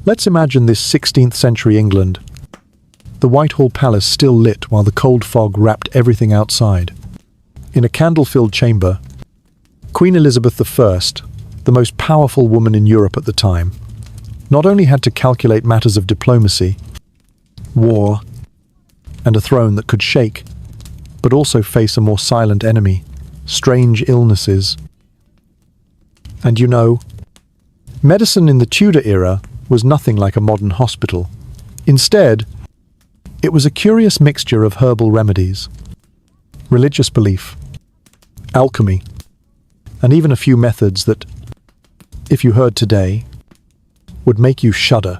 Let's imagine this 16th century England. The Whitehall Palace still lit while the cold fog wrapped everything outside. In a candle-filled chamber, Queen Elizabeth I, the most powerful woman in Europe at the time, not only had to calculate matters of diplomacy, war, and a throne that could shake, but also face a more silent enemy, strange illnesses. And you know, medicine in the Tudor era was nothing like a modern hospital. Instead, it was a curious mixture of herbal remedies, religious belief, alchemy, and even a few methods that, if you heard today, would make you shudder.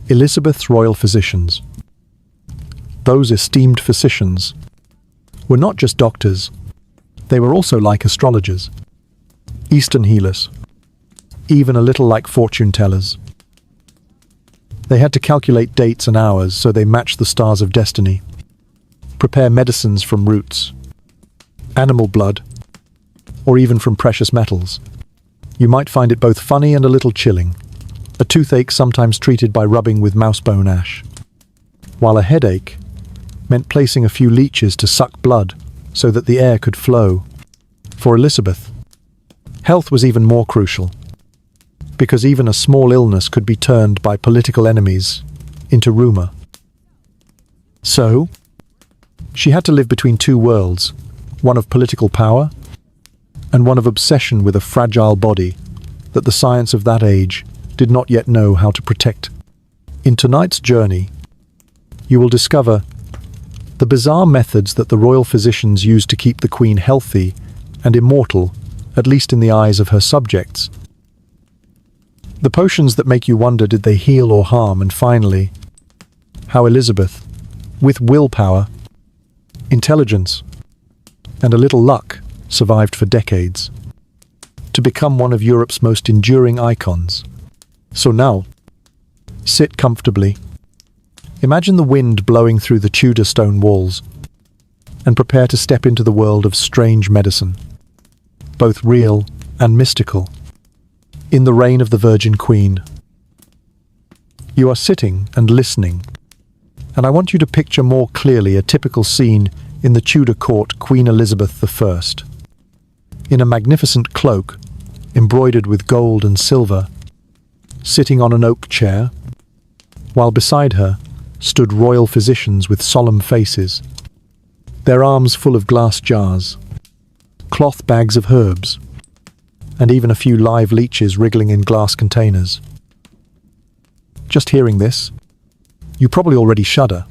Elizabeth's royal physicians. Those esteemed physicians were not just doctors, they were also like astrologers, Eastern healers, even a little like fortune tellers. They had to calculate dates and hours so they matched the stars of destiny, prepare medicines from roots, animal blood, or even from precious metals. You might find it both funny and a little chilling. A toothache sometimes treated by rubbing with mousebone ash, while a headache meant placing a few leeches to suck blood so that the air could flow. For Elizabeth, health was even more crucial, because even a small illness could be turned by political enemies into rumor. So, she had to live between two worlds, one of political power and one of obsession with a fragile body that the science of that age did not yet know how to protect. In tonight's journey, you will discover the bizarre methods that the royal physicians used to keep the Queen healthy and immortal, at least in the eyes of her subjects. The potions that make you wonder, did they heal or harm? And finally, how Elizabeth, with willpower, intelligence, and a little luck, survived for decades to become one of Europe's most enduring icons. So now, sit comfortably. Imagine the wind blowing through the Tudor stone walls and prepare to step into the world of strange medicine, both real and mystical. In the reign of the Virgin Queen. You are sitting and listening, and I want you to picture more clearly a typical scene in the Tudor court. Queen Elizabeth I, in a magnificent cloak embroidered with gold and silver, sitting on an oak chair, while beside her stood royal physicians with solemn faces, their arms full of glass jars, cloth bags of herbs, and even a few live leeches wriggling in glass containers. Just hearing this, you probably already shudder,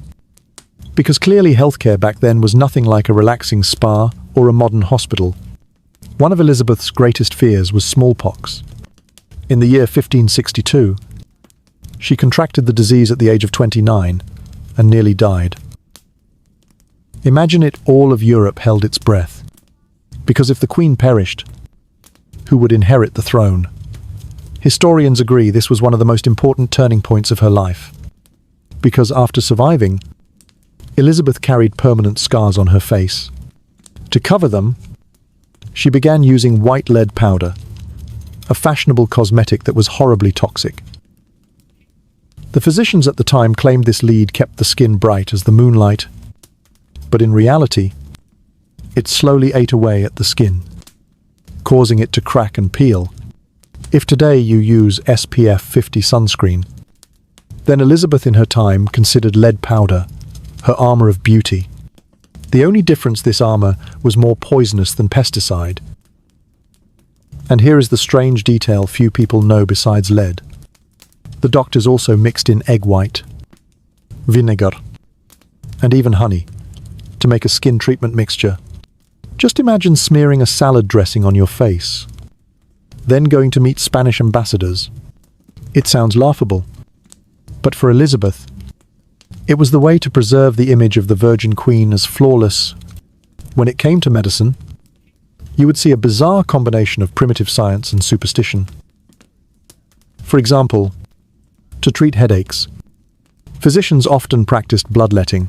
because clearly healthcare back then was nothing like a relaxing spa or a modern hospital. One of Elizabeth's greatest fears was smallpox. In the year 1562, she contracted the disease at the age of 29 and nearly died. Imagine it, all of Europe held its breath, because if the Queen perished, who would inherit the throne? Historians agree this was one of the most important turning points of her life, because after surviving, Elizabeth carried permanent scars on her face. To cover them, she began using white lead powder, a fashionable cosmetic that was horribly toxic. The physicians at the time claimed this lead kept the skin bright as the moonlight, but in reality, it slowly ate away at the skin, causing it to crack and peel. If today you use SPF 50 sunscreen, then Elizabeth in her time considered lead powder her armor of beauty. The only difference, this armor was more poisonous than pesticide. And here is the strange detail few people know besides lead. The doctors also mixed in egg white, vinegar, and even honey to make a skin treatment mixture. Just imagine smearing a salad dressing on your face, then going to meet Spanish ambassadors. It sounds laughable, but for Elizabeth, it was the way to preserve the image of the Virgin Queen as flawless. When it came to medicine, you would see a bizarre combination of primitive science and superstition. For example, to treat headaches, physicians often practiced bloodletting,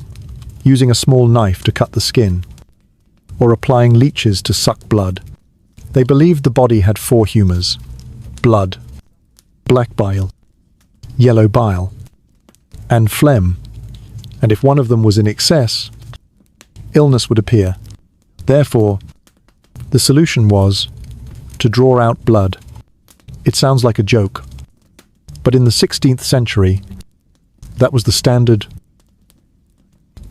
using a small knife to cut the skin, or applying leeches to suck blood. They believed the body had four humors: blood, black bile, yellow bile, and phlegm, and if one of them was in excess, illness would appear. Therefore, the solution was to draw out blood. It sounds like a joke, but in the 16th century, that was the standard.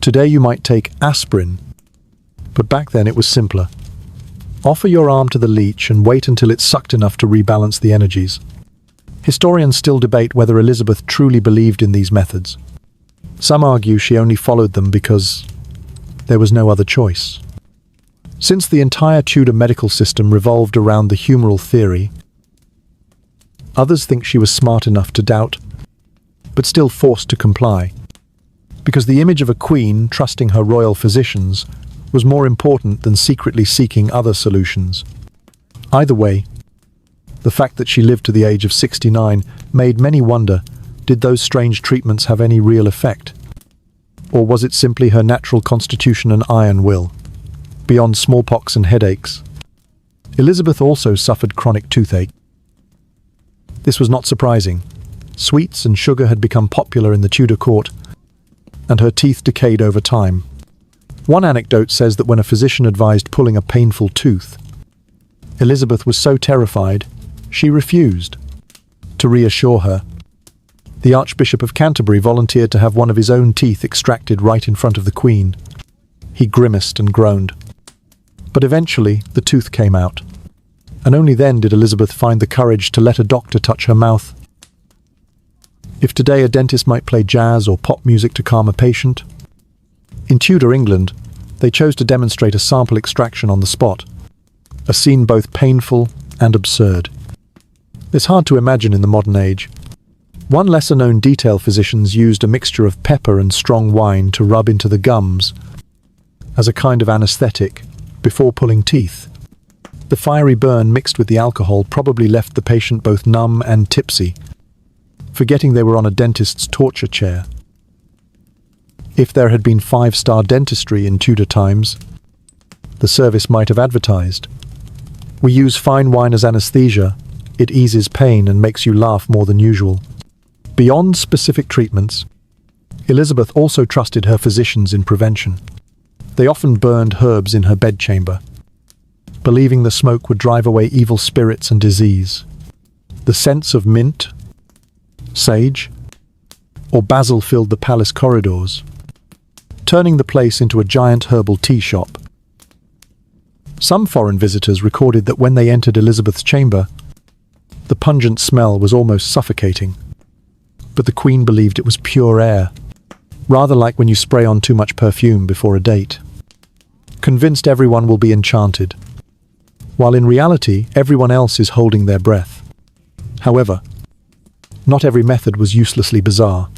Today you might take aspirin, but back then it was simpler. Offer your arm to the leech and wait until it's sucked enough to rebalance the energies. Historians still debate whether Elizabeth truly believed in these methods. Some argue she only followed them because there was no other choice. Since the entire Tudor medical system revolved around the humoral theory, others think she was smart enough to doubt, but still forced to comply, because the image of a queen trusting her royal physicians was more important than secretly seeking other solutions. Either way, the fact that she lived to the age of 69 made many wonder, did those strange treatments have any real effect? Or was it simply her natural constitution and iron will? Beyond smallpox and headaches, Elizabeth also suffered chronic toothache. This was not surprising. Sweets and sugar had become popular in the Tudor court, and her teeth decayed over time. One anecdote says that when a physician advised pulling a painful tooth, Elizabeth was so terrified, she refused. To reassure her, the Archbishop of Canterbury volunteered to have one of his own teeth extracted right in front of the Queen. He grimaced and groaned. But eventually, the tooth came out, and only then did Elizabeth find the courage to let a doctor touch her mouth. If today a dentist might play jazz or pop music to calm a patient, in Tudor England, they chose to demonstrate a sample extraction on the spot, a scene both painful and absurd. It's hard to imagine in the modern age. One lesser-known detail: physicians used a mixture of pepper and strong wine to rub into the gums as a kind of anesthetic before pulling teeth. The fiery burn mixed with the alcohol probably left the patient both numb and tipsy, forgetting they were on a dentist's torture chair. If there had been five-star dentistry in Tudor times, the service might have advertised, "We use fine wine as anesthesia. It eases pain and makes you laugh more than usual." Beyond specific treatments, Elizabeth also trusted her physicians in prevention. They often burned herbs in her bedchamber, believing the smoke would drive away evil spirits and disease. The scents of mint, sage, or basil filled the palace corridors, turning the place into a giant herbal tea shop. Some foreign visitors recorded that when they entered Elizabeth's chamber, the pungent smell was almost suffocating. But the Queen believed it was pure air, rather like when you spray on too much perfume before a date. Convinced everyone will be enchanted, while in reality everyone else is holding their breath. However, not every method was uselessly bizarre.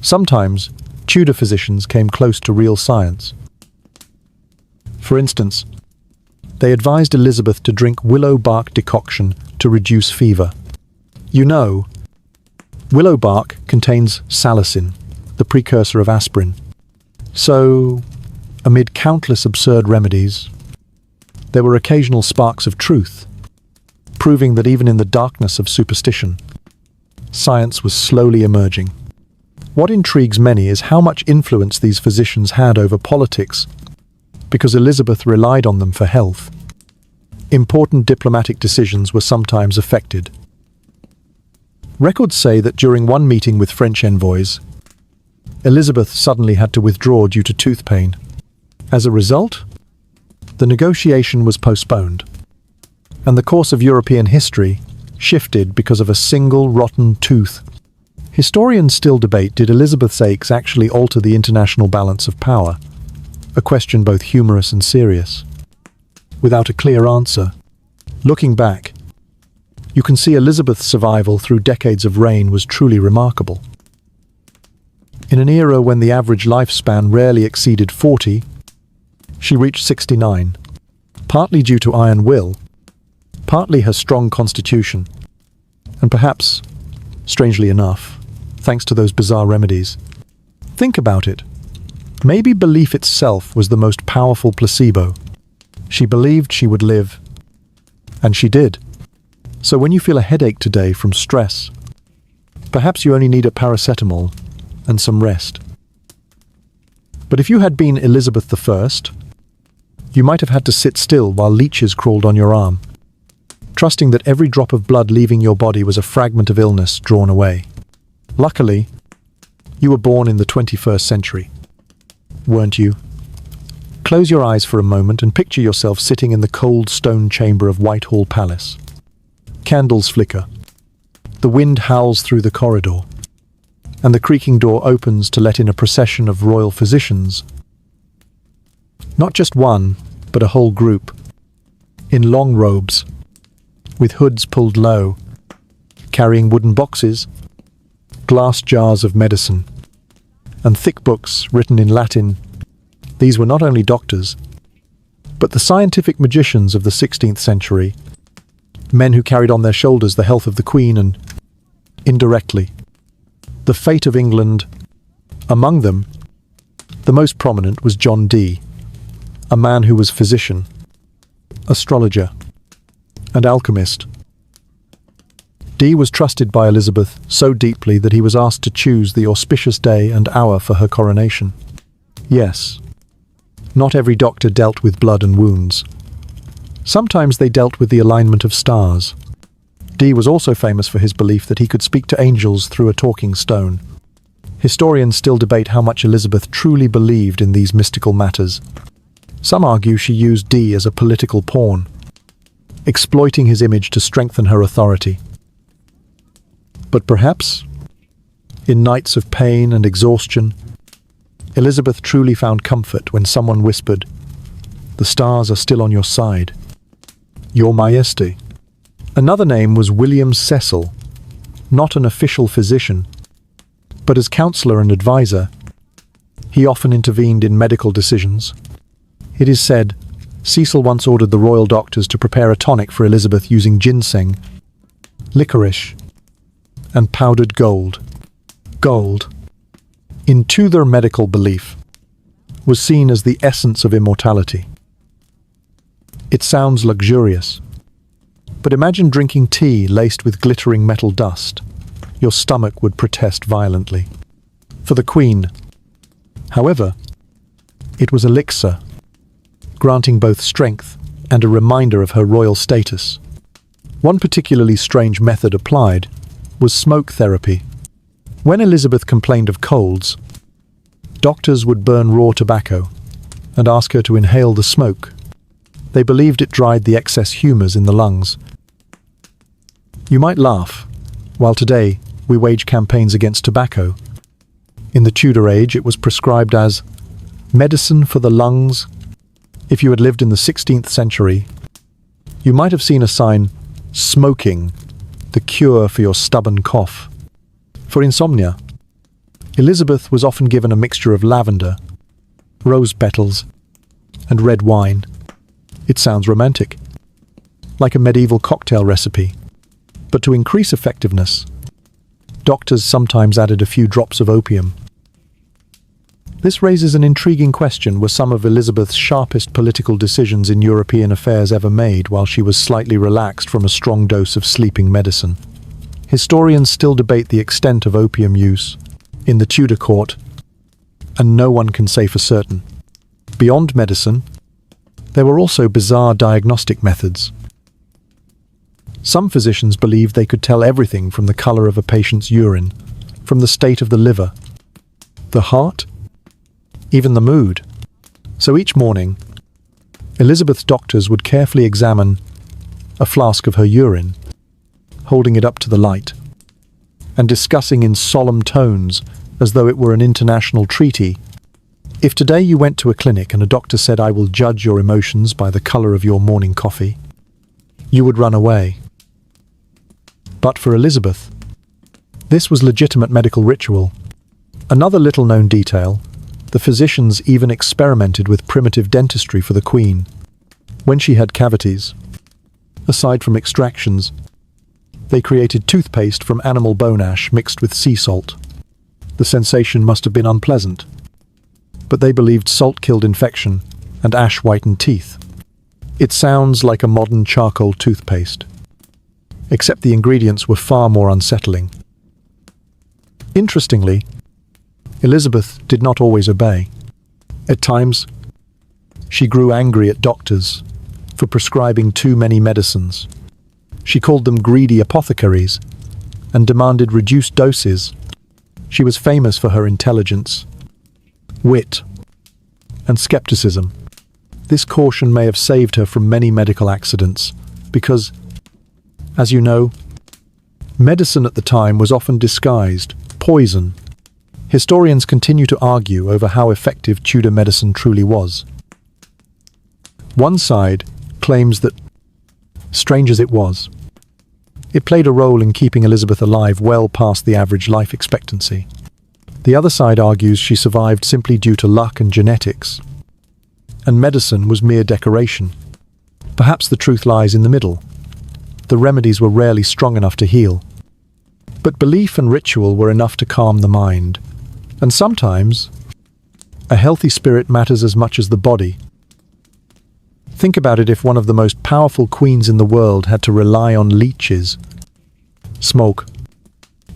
Sometimes, Tudor physicians came close to real science. For instance, they advised Elizabeth to drink willow bark decoction to reduce fever. You know, willow bark contains salicin, the precursor of aspirin. So, amid countless absurd remedies, there were occasional sparks of truth, proving that even in the darkness of superstition, science was slowly emerging. What intrigues many is how much influence these physicians had over politics, because Elizabeth relied on them for health. Important diplomatic decisions were sometimes affected. Records say that during one meeting with French envoys, Elizabeth suddenly had to withdraw due to tooth pain. As a result, the negotiation was postponed, and the course of European history shifted because of a single rotten tooth. Historians still debate, did Elizabeth's aches actually alter the international balance of power? A question both humorous and serious. Without a clear answer, looking back, you can see Elizabeth's survival through decades of reign was truly remarkable. In an era when the average lifespan rarely exceeded 40, she reached 69, partly due to iron will, partly her strong constitution, and perhaps, strangely enough, thanks to those bizarre remedies. Think about it. Maybe belief itself was the most powerful placebo. She believed she would live, and she did. So when you feel a headache today from stress, Perhaps you only need a paracetamol and some rest. But if you had been Elizabeth I, you might have had to sit still while leeches crawled on your arm, trusting that every drop of blood leaving your body was a fragment of illness drawn away. Luckily, you were born in the 21st century, weren't you? Close your eyes for a moment and picture yourself sitting in the cold stone chamber of Whitehall Palace. Candles flicker. The wind howls through the corridor, and the creaking door opens to let in a procession of royal physicians. Not just one, but a whole group, in long robes, with hoods pulled low, carrying wooden boxes, glass jars of medicine, and thick books written in Latin. These were not only doctors, but the scientific magicians of the 16th century, men who carried on their shoulders the health of the Queen and, indirectly, the fate of England. Among them, the most prominent was John Dee, a man who was physician, astrologer, and alchemist. Dee was trusted by Elizabeth so deeply that he was asked to choose the auspicious day and hour for her coronation. Yes, not every doctor dealt with blood and wounds. Sometimes they dealt with the alignment of stars. Dee was also famous for his belief that he could speak to angels through a talking stone. Historians still debate how much Elizabeth truly believed in these mystical matters. Some argue she used Dee as a political pawn, exploiting his image to strengthen her authority. But perhaps, in nights of pain and exhaustion, Elizabeth truly found comfort when someone whispered, "The stars are still on your side, Your Majesty." Another name was William Cecil, not an official physician, but as counselor and advisor, he often intervened in medical decisions. It is said, Cecil once ordered the royal doctors to prepare a tonic for Elizabeth using ginseng, licorice, and powdered gold. Gold, in Tudor medical belief, was seen as the essence of immortality. It sounds luxurious, but imagine drinking tea laced with glittering metal dust. Your stomach would protest violently. For the Queen, however, it was elixir, granting both strength and a reminder of her royal status. One particularly strange method applied was smoke therapy. When Elizabeth complained of colds, doctors would burn raw tobacco and ask her to inhale the smoke. They believed it dried the excess humours in the lungs. You might laugh, while today we wage campaigns against tobacco. In the Tudor age, it was prescribed as medicine for the lungs. If you had lived in the 16th century, you might have seen a sign, "Smoking, the cure for your stubborn cough." For insomnia, Elizabeth was often given a mixture of lavender, rose petals, and red wine. It sounds romantic, like a medieval cocktail recipe. But to increase effectiveness, doctors sometimes added a few drops of opium. This raises an intriguing question: were some of Elizabeth's sharpest political decisions in European affairs ever made while she was slightly relaxed from a strong dose of sleeping medicine? Historians still debate the extent of opium use in the Tudor court, and no one can say for certain. Beyond medicine, there were also bizarre diagnostic methods. Some physicians believed they could tell everything from the color of a patient's urine, from the state of the liver, the heart, even the mood. So each morning, Elizabeth's doctors would carefully examine a flask of her urine, holding it up to the light, and discussing in solemn tones as though it were an international treaty. If today you went to a clinic and a doctor said, "I will judge your emotions by the color of your morning coffee," you would run away. But for Elizabeth, this was legitimate medical ritual. Another little-known detail: the physicians even experimented with primitive dentistry for the Queen. When she had cavities, aside from extractions, they created toothpaste from animal bone ash mixed with sea salt. The sensation must have been unpleasant, but they believed salt killed infection and ash whitened teeth. It sounds like a modern charcoal toothpaste, except the ingredients were far more unsettling. Interestingly, Elizabeth did not always obey. At times, she grew angry at doctors for prescribing too many medicines. She called them greedy apothecaries and demanded reduced doses. She was famous for her intelligence, wit, and skepticism. This caution may have saved her from many medical accidents because, as you know, medicine at the time was often disguised poison. Historians continue to argue over how effective Tudor medicine truly was. One side claims that, strange as it was, it played a role in keeping Elizabeth alive well past the average life expectancy. The other side argues she survived simply due to luck and genetics, and medicine was mere decoration. Perhaps the truth lies in the middle. The remedies were rarely strong enough to heal, but belief and ritual were enough to calm the mind. And sometimes, a healthy spirit matters as much as the body. Think about it: if one of the most powerful queens in the world had to rely on leeches, smoke,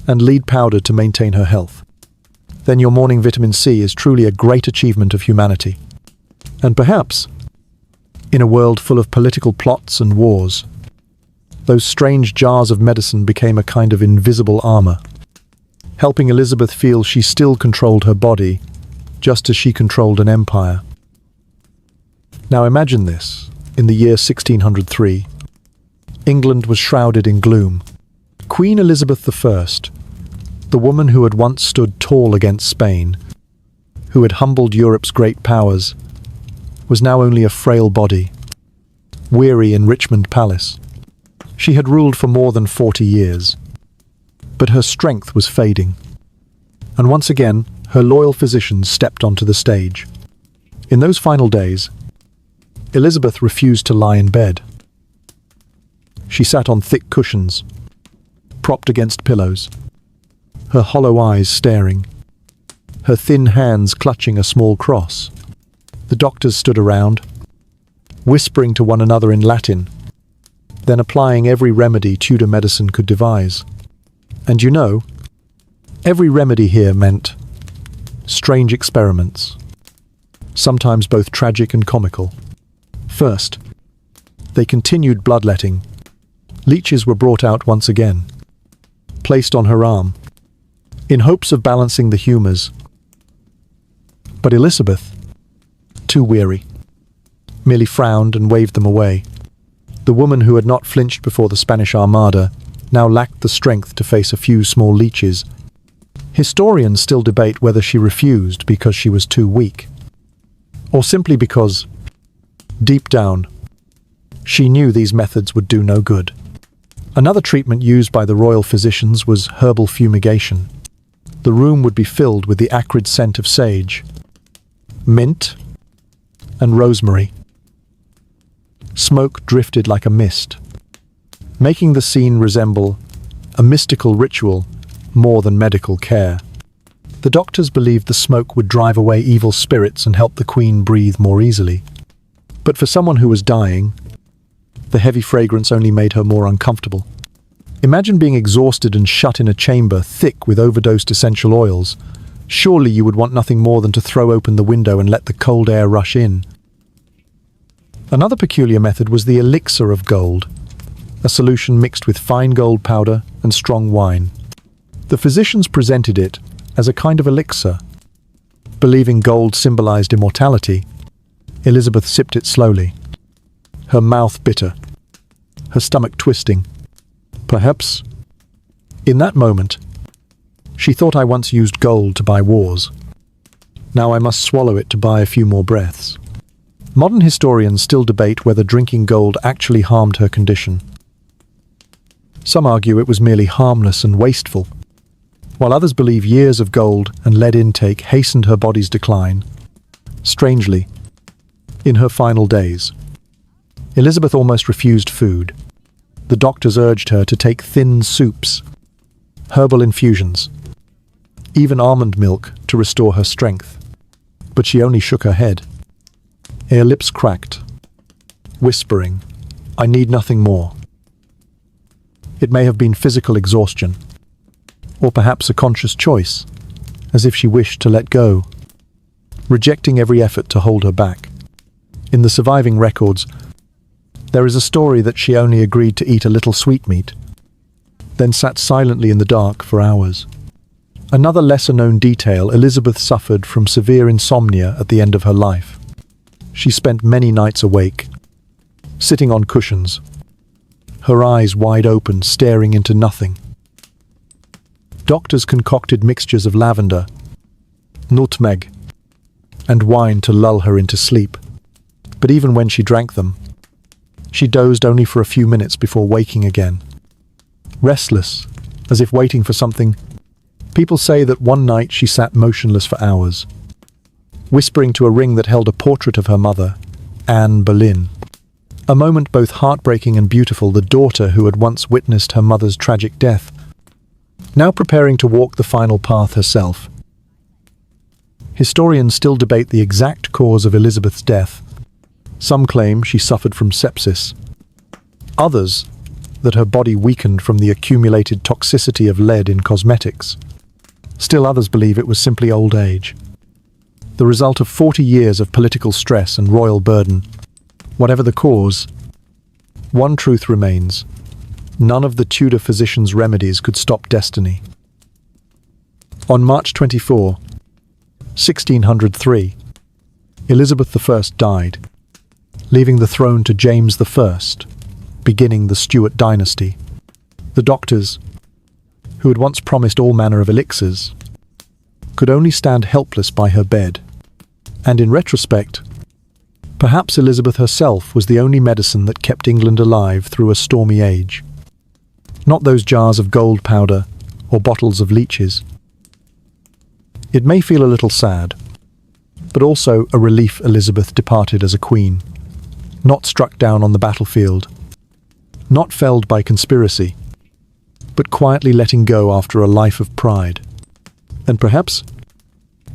and lead powder to maintain her health, then your morning vitamin C is truly a great achievement of humanity. And perhaps, in a world full of political plots and wars, those strange jars of medicine became a kind of invisible armor, helping Elizabeth feel she still controlled her body, just as she controlled an empire. Now imagine this: in the year 1603, England was shrouded in gloom. Queen Elizabeth I, the woman who had once stood tall against Spain, who had humbled Europe's great powers, was now only a frail body, weary in Richmond Palace. She had ruled for more than 40 years, but her strength was fading. And once again, her loyal physicians stepped onto the stage. In those final days, Elizabeth refused to lie in bed. She sat on thick cushions, propped against pillows, her hollow eyes staring, her thin hands clutching a small cross. The doctors stood around, whispering to one another in Latin, then applying every remedy Tudor medicine could devise. And you know, every remedy here meant strange experiments, sometimes both tragic and comical. First, they continued bloodletting. Leeches were brought out once again, placed on her arm, in hopes of balancing the humours. But Elizabeth, too weary, merely frowned and waved them away. The woman who had not flinched before the Spanish Armada now lacked the strength to face a few small leeches. Historians still debate whether she refused because she was too weak, or simply because, deep down, she knew these methods would do no good. Another treatment used by the royal physicians was herbal fumigation. The room would be filled with the acrid scent of sage, mint, and rosemary. Smoke drifted like a mist, making the scene resemble a mystical ritual more than medical care. The doctors believed the smoke would drive away evil spirits and help the queen breathe more easily. But for someone who was dying, the heavy fragrance only made her more uncomfortable. Imagine being exhausted and shut in a chamber thick with overdosed essential oils. Surely you would want nothing more than to throw open the window and let the cold air rush in. Another peculiar method was the elixir of gold, a solution mixed with fine gold powder and strong wine. The physicians presented it as a kind of elixir. Believing gold symbolized immortality, Elizabeth sipped it slowly, her mouth bitter, her stomach twisting. Perhaps, in that moment, she thought, I once used gold to buy wars. Now I must swallow it to buy a few more breaths. Modern historians still debate whether drinking gold actually harmed her condition. Some argue it was merely harmless and wasteful, while others believe years of gold and lead intake hastened her body's decline. Strangely, in her final days, Elizabeth almost refused food. The doctors urged her to take thin soups, herbal infusions, even almond milk to restore her strength. But she only shook her head. Her lips cracked, whispering, I need nothing more. It may have been physical exhaustion, Or perhaps a conscious choice, as if she wished to let go, rejecting every effort to hold her back. In the surviving records, there is a story that she only agreed to eat a little sweetmeat, then sat silently in the dark for hours. Another lesser-known detail: Elizabeth suffered from severe insomnia at the end of her life. She spent many nights awake, sitting on cushions, her eyes wide open, staring into nothing. Doctors concocted mixtures of lavender, nutmeg, and wine to lull her into sleep. But even when she drank them, she dozed only for a few minutes before waking again. Restless, as if waiting for something, people say that one night she sat motionless for hours, whispering to a ring that held a portrait of her mother, Anne Boleyn. A moment both heartbreaking and beautiful, the daughter who had once witnessed her mother's tragic death, now preparing to walk the final path herself. Historians still debate the exact cause of Elizabeth's death. Some claim she suffered from sepsis. Others, that her body weakened from the accumulated toxicity of lead in cosmetics. Still others believe it was simply old age, the result of 40 years of political stress and royal burden. Whatever the cause, one truth remains: none of the Tudor physicians' remedies could stop destiny. On March 24, 1603, Elizabeth I died, leaving the throne to James I, beginning the Stuart dynasty. The doctors, who had once promised all manner of elixirs, could only stand helpless by her bed. And in retrospect, perhaps Elizabeth herself was the only medicine that kept England alive through a stormy age. Not those jars of gold powder or bottles of leeches. It may feel a little sad, but also a relief Elizabeth departed as a queen, not struck down on the battlefield, not felled by conspiracy, but quietly letting go after a life of pride. And perhaps,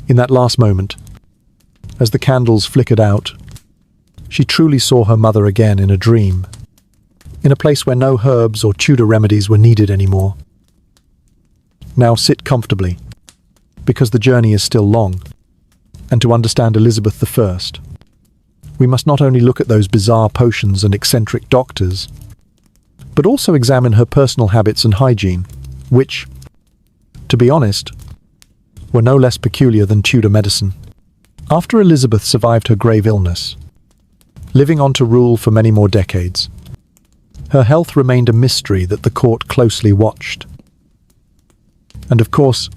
in that last moment, as the candles flickered out, she truly saw her mother again in a dream, in a place where no herbs or Tudor remedies were needed anymore. Now sit comfortably, because the journey is still long, and to understand Elizabeth I, we must not only look at those bizarre potions and eccentric doctors, but also examine her personal habits and hygiene, which, to be honest, were no less peculiar than Tudor medicine. After Elizabeth survived her grave illness, living on to rule for many more decades, her health remained a mystery that the court closely watched. And of course,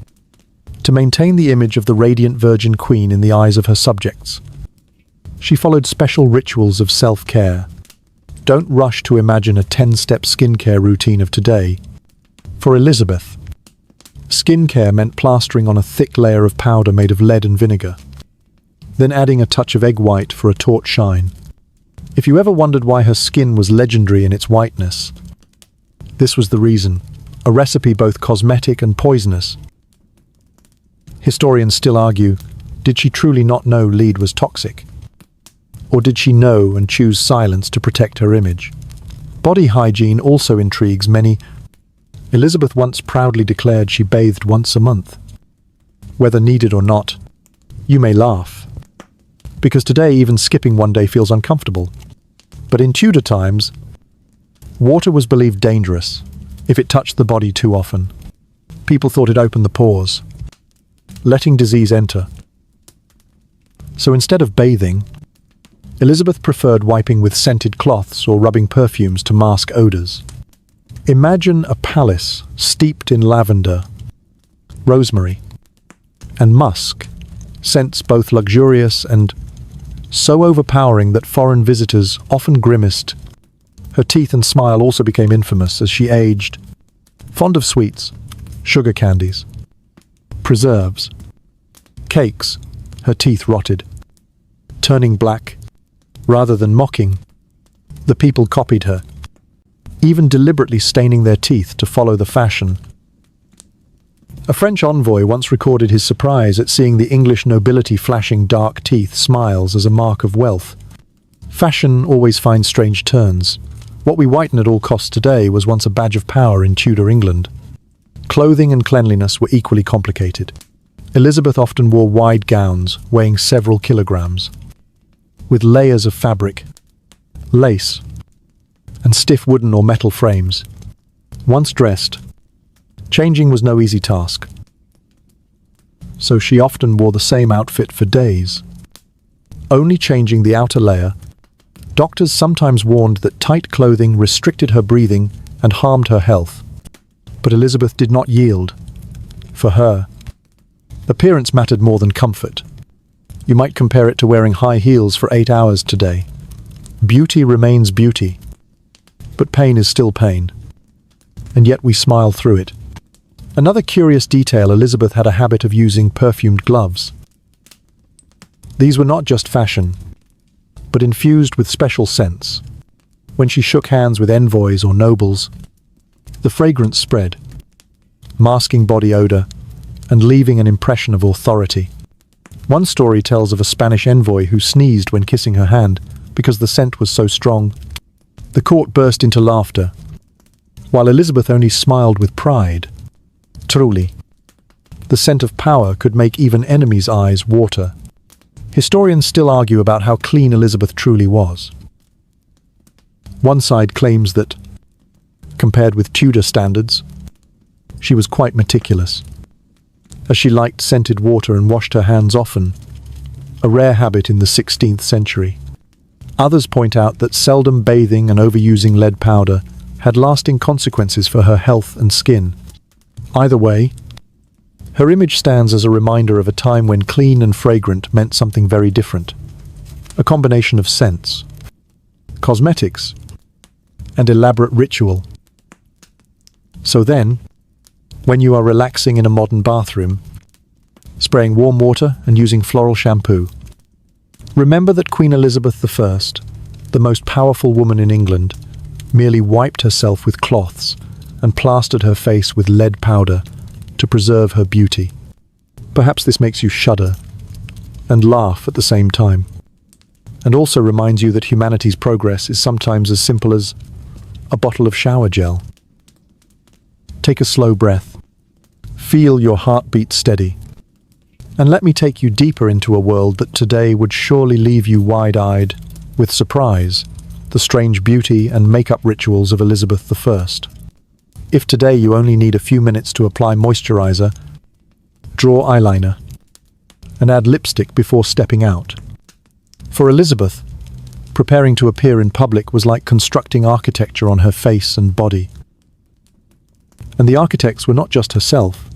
to maintain the image of the radiant Virgin Queen in the eyes of her subjects, she followed special rituals of self-care. Don't rush to imagine a 10-step skincare routine of today. For Elizabeth, skincare meant plastering on a thick layer of powder made of lead and vinegar, then adding a touch of egg white for a taut shine. If you ever wondered why her skin was legendary in its whiteness, this was the reason: a recipe both cosmetic and poisonous. Historians still argue, did she truly not know lead was toxic? Or did she know and choose silence to protect her image? Body hygiene also intrigues many. Elizabeth once proudly declared she bathed once a month. Whether needed or not, you may laugh, because today even skipping one day feels uncomfortable. But in Tudor times, water was believed dangerous if it touched the body too often. People thought it opened the pores, letting disease enter. So instead of bathing, Elizabeth preferred wiping with scented cloths or rubbing perfumes to mask odors. Imagine a palace steeped in lavender, rosemary, and musk, scents both luxurious and so overpowering that foreign visitors often grimaced. Her teeth and smile also became infamous as she aged. Fond of sweets, sugar candies, preserves, cakes, her teeth rotted, turning black. Rather than mocking, the people copied her, even deliberately staining their teeth to follow the fashion. A French envoy once recorded his surprise at seeing the English nobility flashing dark teeth smiles as a mark of wealth. Fashion always finds strange turns. What we whiten at all costs today was once a badge of power in Tudor England. Clothing and cleanliness were equally complicated. Elizabeth often wore wide gowns weighing several kilograms, with layers of fabric, lace, and stiff wooden or metal frames. Once dressed, changing was no easy task, so she often wore the same outfit for days, only changing the outer layer. Doctors sometimes warned that tight clothing restricted her breathing and harmed her health. But Elizabeth did not yield. For her, appearance mattered more than comfort. You might compare it to wearing high heels for 8 hours today. Beauty remains beauty, but pain is still pain. And yet we smile through it. Another curious detail: Elizabeth had a habit of using perfumed gloves. These were not just fashion, but infused with special scents. When she shook hands with envoys or nobles, the fragrance spread, masking body odor and leaving an impression of authority. One story tells of a Spanish envoy who sneezed when kissing her hand because the scent was so strong. The court burst into laughter, while Elizabeth only smiled with pride. Truly, the scent of power could make even enemies' eyes water. Historians still argue about how clean Elizabeth truly was. One side claims that, compared with Tudor standards, she was quite meticulous, as she liked scented water and washed her hands often, a rare habit in the 16th century. Others point out that seldom bathing and overusing lead powder had lasting consequences for her health and skin. Either way, her image stands as a reminder of a time when clean and fragrant meant something very different. A combination of scents, cosmetics, and elaborate ritual. So then, when you are relaxing in a modern bathroom, spraying warm water and using floral shampoo, remember that Queen Elizabeth I, the most powerful woman in England, merely wiped herself with cloths and plastered her face with lead powder to preserve her beauty. Perhaps this makes you shudder and laugh at the same time, and also reminds you that humanity's progress is sometimes as simple as a bottle of shower gel. Take a slow breath, feel your heartbeat steady, and let me take you deeper into a world that today would surely leave you wide-eyed with surprise: the strange beauty and makeup rituals of Elizabeth I. If today you only need a few minutes to apply moisturizer, draw eyeliner, and add lipstick before stepping out. For Elizabeth, preparing to appear in public was like constructing architecture on her face and body. And the architects were not just herself,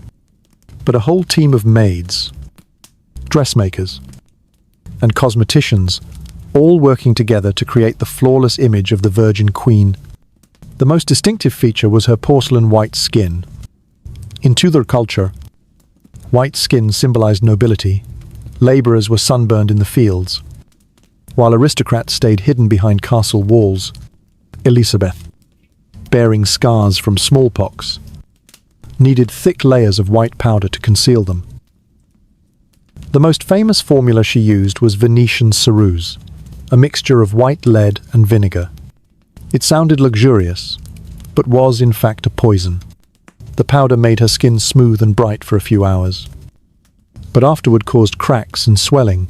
but a whole team of maids, dressmakers, and cosmeticians, all working together to create the flawless image of the Virgin Queen. The most distinctive feature was her porcelain white skin. In Tudor culture, white skin symbolized nobility. Laborers were sunburned in the fields, while aristocrats stayed hidden behind castle walls. Elizabeth, bearing scars from smallpox, needed thick layers of white powder to conceal them. The most famous formula she used was Venetian ceruse, a mixture of white lead and vinegar. It sounded luxurious, but was in fact a poison. The powder made her skin smooth and bright for a few hours, but afterward caused cracks and swelling.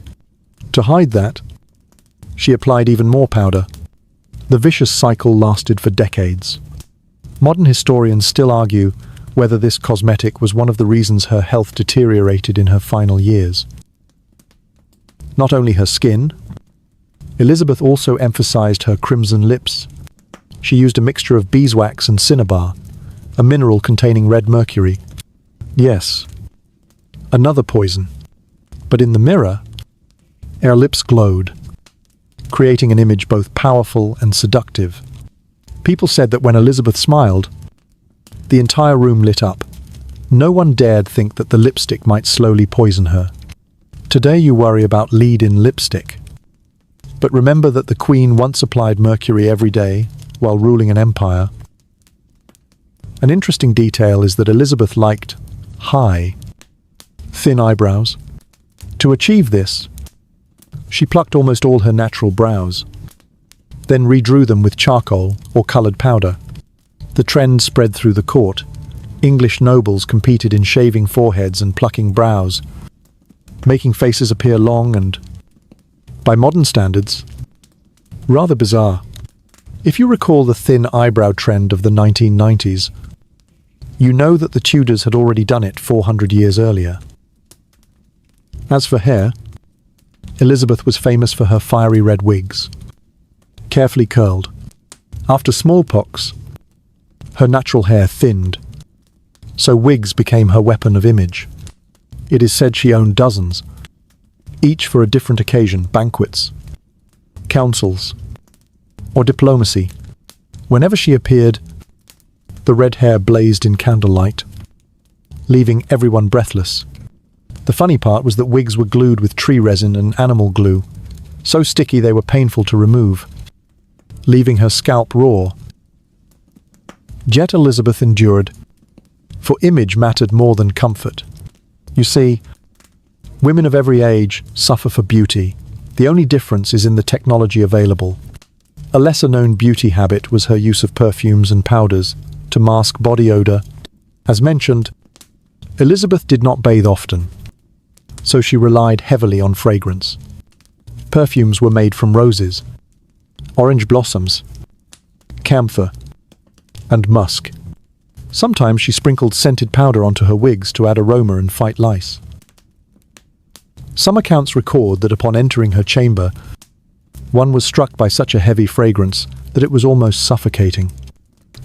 To hide that, she applied even more powder. The vicious cycle lasted for decades. Modern historians still argue whether this cosmetic was one of the reasons her health deteriorated in her final years. Not only her skin, Elizabeth also emphasized her crimson lips. She used a mixture of beeswax and cinnabar, a mineral containing red mercury. Yes, another poison. But in the mirror, her lips glowed, creating an image both powerful and seductive. People said that when Elizabeth smiled, the entire room lit up. No one dared think that the lipstick might slowly poison her. Today you worry about lead-in lipstick. But remember that the Queen once applied mercury every day while ruling an empire. An interesting detail is that Elizabeth liked high, thin eyebrows. To achieve this, she plucked almost all her natural brows, then redrew them with charcoal or colored powder. The trend spread through the court, English nobles competed in shaving foreheads and plucking brows, making faces appear long and, by modern standards, rather bizarre. If you recall the thin eyebrow trend of the 1990s, you know that the Tudors had already done it 400 years earlier. As for hair, Elizabeth was famous for her fiery red wigs, carefully curled. After smallpox, her natural hair thinned, so wigs became her weapon of image. It is said she owned dozens, each for a different occasion: banquets, councils, or diplomacy. Whenever she appeared, the red hair blazed in candlelight, leaving everyone breathless. The funny part was that wigs were glued with tree resin and animal glue, so sticky they were painful to remove, leaving her scalp raw. Yet Elizabeth endured, for image mattered more than comfort. You see, women of every age suffer for beauty. The only difference is in the technology available. A lesser-known beauty habit was her use of perfumes and powders to mask body odor. As mentioned, Elizabeth did not bathe often, so she relied heavily on fragrance. Perfumes were made from roses, orange blossoms, camphor, and musk. Sometimes she sprinkled scented powder onto her wigs to add aroma and fight lice. Some accounts record that upon entering her chamber, one was struck by such a heavy fragrance that it was almost suffocating.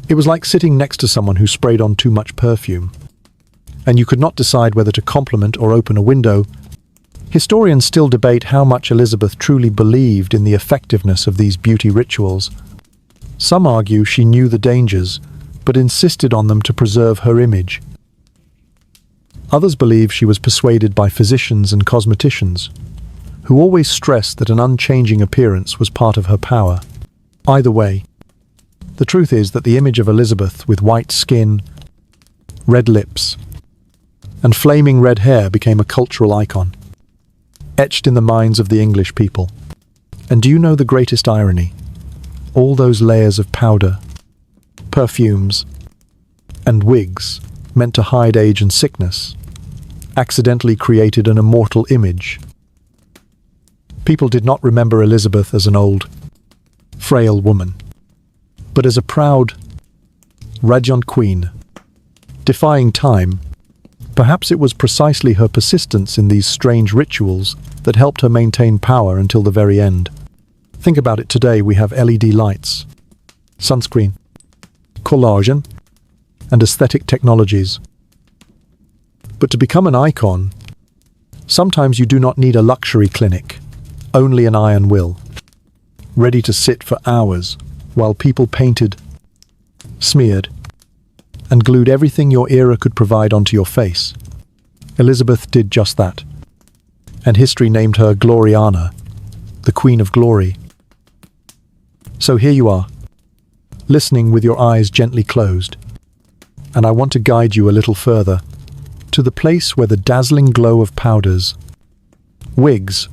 It was like sitting next to someone who sprayed on too much perfume, and you could not decide whether to compliment or open a window. Historians still debate how much Elizabeth truly believed in the effectiveness of these beauty rituals. Some argue she knew the dangers, but insisted on them to preserve her image. Others believe she was persuaded by physicians and cosmeticians, who always stressed that an unchanging appearance was part of her power. Either way, the truth is that the image of Elizabeth with white skin, red lips, and flaming red hair became a cultural icon, etched in the minds of the English people. And do you know the greatest irony? All those layers of powder, perfumes, and wigs meant to hide age and sickness accidentally created an immortal image. People did not remember Elizabeth as an old, frail woman, but as a proud, radiant queen, defying time. Perhaps it was precisely her persistence in these strange rituals that helped her maintain power until the very end. Think about it today: we have LED lights, sunscreen, collagen, and aesthetic technologies. But to become an icon, sometimes you do not need a luxury clinic, only an iron will, ready to sit for hours while people painted, smeared, and glued everything your era could provide onto your face. Elizabeth did just that, and history named her Gloriana, the Queen of Glory. So here you are, listening with your eyes gently closed, and I want to guide you a little further, to the place where the dazzling glow of powders, wigs,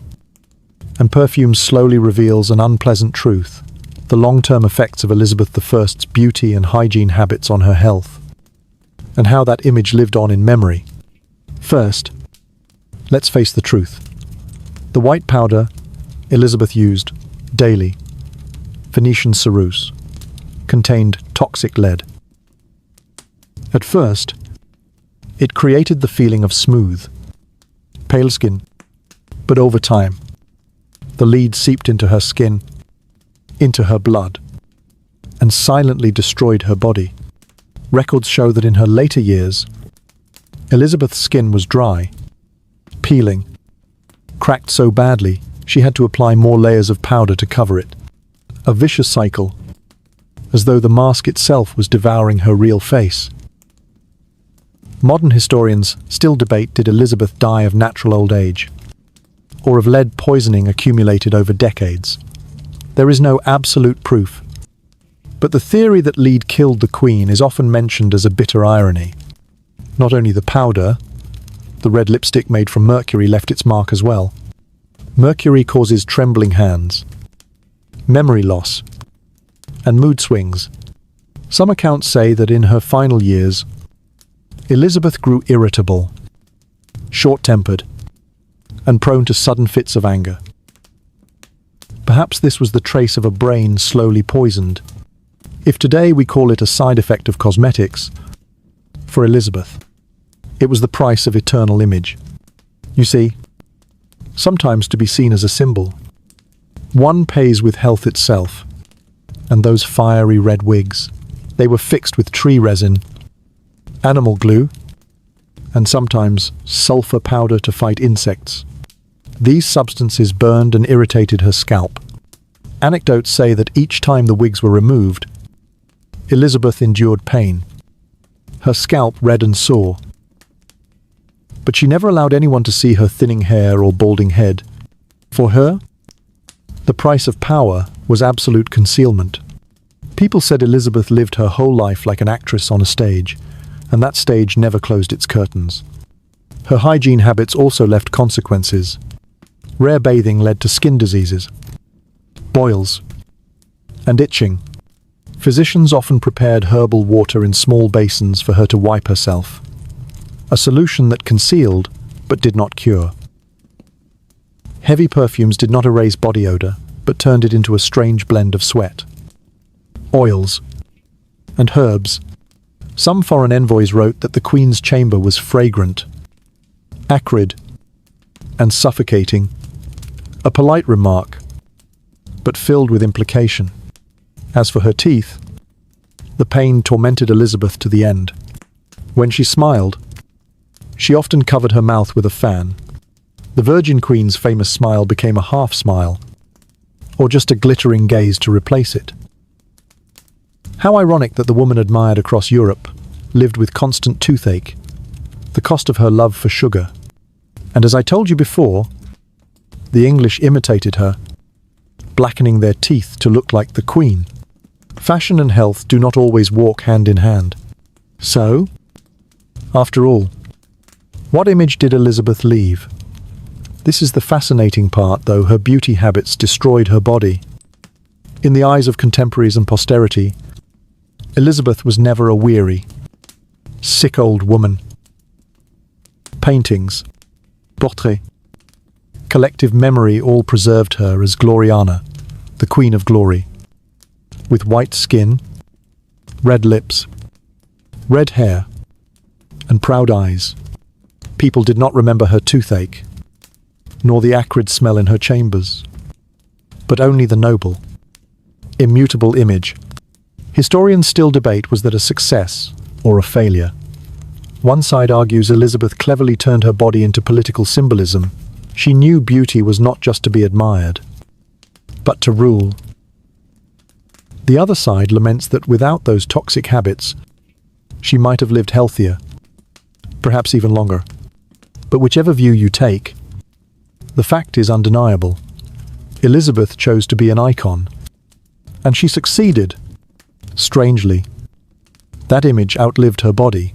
and perfumes slowly reveals an unpleasant truth: the long-term effects of Elizabeth I's beauty and hygiene habits on her health, and how that image lived on in memory. First, let's face the truth. The white powder Elizabeth used daily, Venetian ceruse, contained toxic lead. At first, it created the feeling of smooth, pale skin, but over time, the lead seeped into her skin, into her blood, and silently destroyed her body. Records show that in her later years, Elizabeth's skin was dry, peeling, cracked so badly she had to apply more layers of powder to cover it. A vicious cycle, as though the mask itself was devouring her real face. Modern historians still debate, did Elizabeth die of natural old age, or of lead poisoning accumulated over decades? There is no absolute proof, but the theory that lead killed the Queen is often mentioned as a bitter irony. Not only the powder, the red lipstick made from mercury left its mark as well. Mercury causes trembling hands, memory loss, and mood swings. Some accounts say that in her final years, Elizabeth grew irritable, short-tempered, and prone to sudden fits of anger. Perhaps this was the trace of a brain slowly poisoned. If today we call it a side effect of cosmetics, for Elizabeth, it was the price of eternal image. You see, sometimes to be seen as a symbol, one pays with health itself, and those fiery red wigs, they were fixed with tree resin, animal glue, and sometimes sulfur powder to fight insects. These substances burned and irritated her scalp. Anecdotes say that each time the wigs were removed, Elizabeth endured pain, her scalp red and sore. But she never allowed anyone to see her thinning hair or balding head. For her, the price of power was absolute concealment. People said Elizabeth lived her whole life like an actress on a stage, and that stage never closed its curtains. Her hygiene habits also left consequences. Rare bathing led to skin diseases, boils, and itching. Physicians often prepared herbal water in small basins for her to wipe herself, a solution that concealed but did not cure. Heavy perfumes did not erase body odor, but turned it into a strange blend of sweat, oils, and herbs. Some foreign envoys wrote that the Queen's chamber was fragrant, acrid, and suffocating. A polite remark, but filled with implication. As for her teeth, the pain tormented Elizabeth to the end. When she smiled, she often covered her mouth with a fan. The Virgin Queen's famous smile became a half smile, or just a glittering gaze to replace it. How ironic that the woman admired across Europe lived with constant toothache, the cost of her love for sugar. And as I told you before, the English imitated her, blackening their teeth to look like the Queen. Fashion and health do not always walk hand in hand. So, after all, what image did Elizabeth leave? This is the fascinating part, though. Her beauty habits destroyed her body. In the eyes of contemporaries and posterity, Elizabeth was never a weary, sick old woman. Paintings, portraits, collective memory all preserved her as Gloriana, the Queen of Glory. With white skin, red lips, red hair, and proud eyes, people did not remember her toothache, nor the acrid smell in her chambers, but only the noble, immutable image. Historians still debate was that a success or a failure. One side argues Elizabeth cleverly turned her body into political symbolism. She knew beauty was not just to be admired, but to rule. The other side laments that without those toxic habits, she might have lived healthier, perhaps even longer. But whichever view you take, the fact is undeniable. Elizabeth chose to be an icon, and she succeeded. Strangely, that image outlived her body.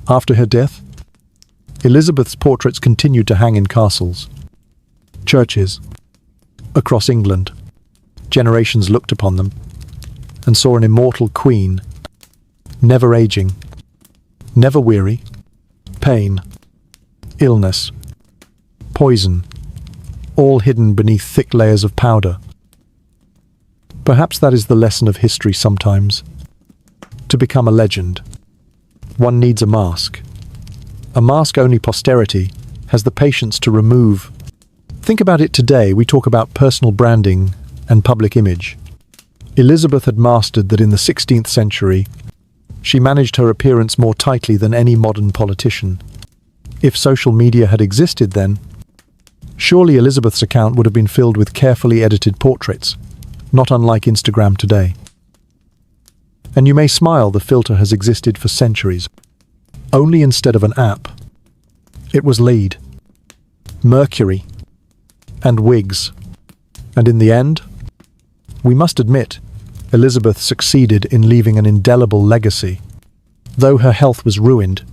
After her death, Elizabeth's portraits continued to hang in castles, churches, across England. Generations looked upon them and saw an immortal queen, never aging, never weary. Pain, illness, poison, all hidden beneath thick layers of powder. Perhaps that is the lesson of history sometimes. To become a legend, one needs a mask. A mask only posterity has the patience to remove. Think about it today. We talk about personal branding and public image. Elizabeth had mastered that in the 16th century. She managed her appearance more tightly than any modern politician. If social media had existed then, surely Elizabeth's account would have been filled with carefully edited portraits, not unlike Instagram today. And you may smile, the filter has existed for centuries. Only instead of an app, it was lead, mercury, and wigs. And in the end, we must admit, Elizabeth succeeded in leaving an indelible legacy. Though her health was ruined,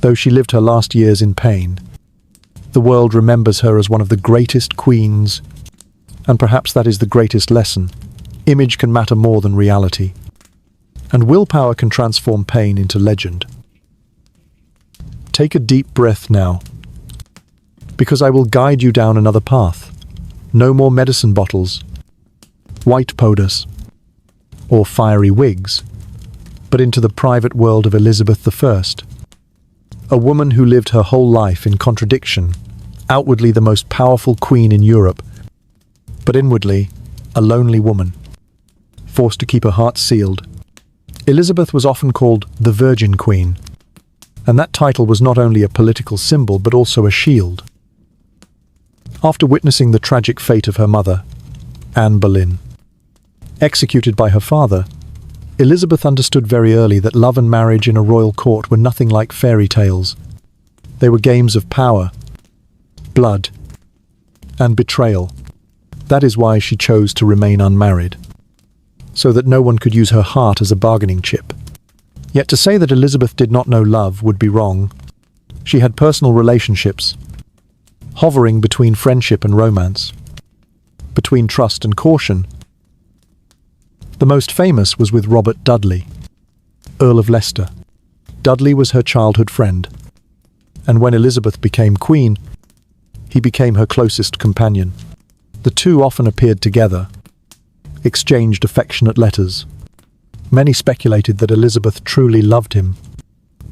though she lived her last years in pain, the world remembers her as one of the greatest queens, and perhaps that is the greatest lesson. Image can matter more than reality, and willpower can transform pain into legend. Take a deep breath now, because I will guide you down another path. No more medicine bottles, white powders, or fiery wigs, but into the private world of Elizabeth I, a woman who lived her whole life in contradiction, outwardly the most powerful queen in Europe, but inwardly a lonely woman, forced to keep her heart sealed. Elizabeth was often called the Virgin Queen, and that title was not only a political symbol but also a shield. After witnessing the tragic fate of her mother, Anne Boleyn, executed by her father, Elizabeth understood very early that love and marriage in a royal court were nothing like fairy tales. They were games of power, blood, and betrayal. That is why she chose to remain unmarried, so that no one could use her heart as a bargaining chip. Yet to say that Elizabeth did not know love would be wrong. She had personal relationships, hovering between friendship and romance, between trust and caution. The most famous was with Robert Dudley, Earl of Leicester. Dudley was her childhood friend, and when Elizabeth became queen, he became her closest companion. The two often appeared together, exchanged affectionate letters. Many speculated that Elizabeth truly loved him,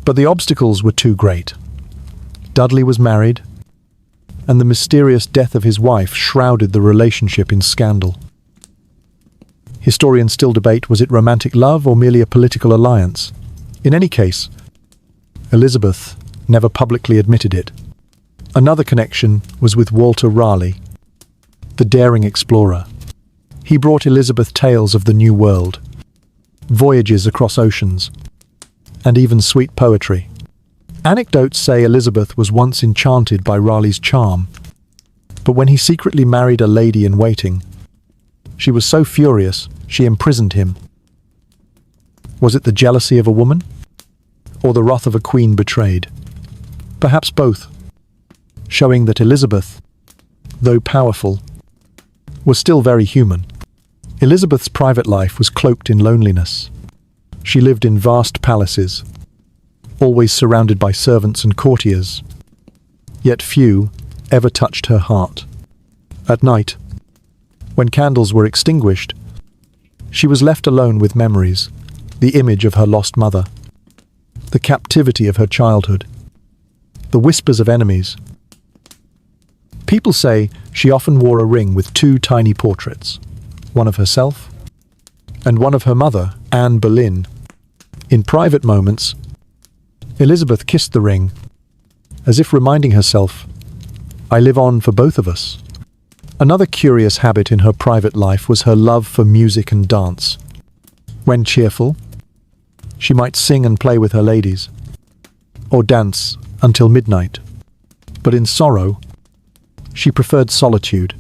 but the obstacles were too great. Dudley was married, and the mysterious death of his wife shrouded the relationship in scandal. Historians still debate, was it romantic love or merely a political alliance? In any case, Elizabeth never publicly admitted it. Another connection was with Walter Raleigh, the daring explorer. He brought Elizabeth tales of the New World, voyages across oceans, and even sweet poetry. Anecdotes say Elizabeth was once enchanted by Raleigh's charm, but when he secretly married a lady-in-waiting, she was so furious she imprisoned him. Was it the jealousy of a woman, or the wrath of a queen betrayed? Perhaps both, showing that Elizabeth, though powerful, was still very human. Elizabeth's private life was cloaked in loneliness. She lived in vast palaces, always surrounded by servants and courtiers, yet few ever touched her heart. At night, when candles were extinguished, she was left alone with memories, the image of her lost mother, the captivity of her childhood, the whispers of enemies. People say she often wore a ring with two tiny portraits, one of herself and one of her mother, Anne Boleyn. In private moments, Elizabeth kissed the ring, as if reminding herself, "I live on for both of us." Another curious habit in her private life was her love for music and dance. When cheerful, she might sing and play with her ladies, or dance until midnight. But in sorrow, she preferred solitude,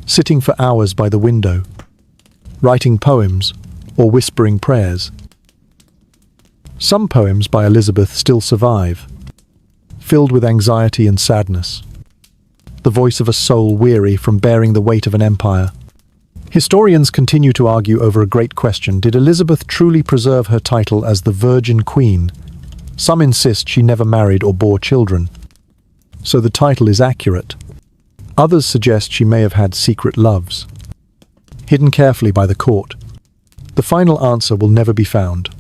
sitting for hours by the window, writing poems or whispering prayers. Some poems by Elizabeth still survive, filled with anxiety and sadness, the voice of a soul weary from bearing the weight of an empire. Historians continue to argue over a great question: did Elizabeth truly preserve her title as the Virgin Queen? Some insist she never married or bore children, so the title is accurate. Others suggest she may have had secret loves, hidden carefully by the court. The final answer will never be found.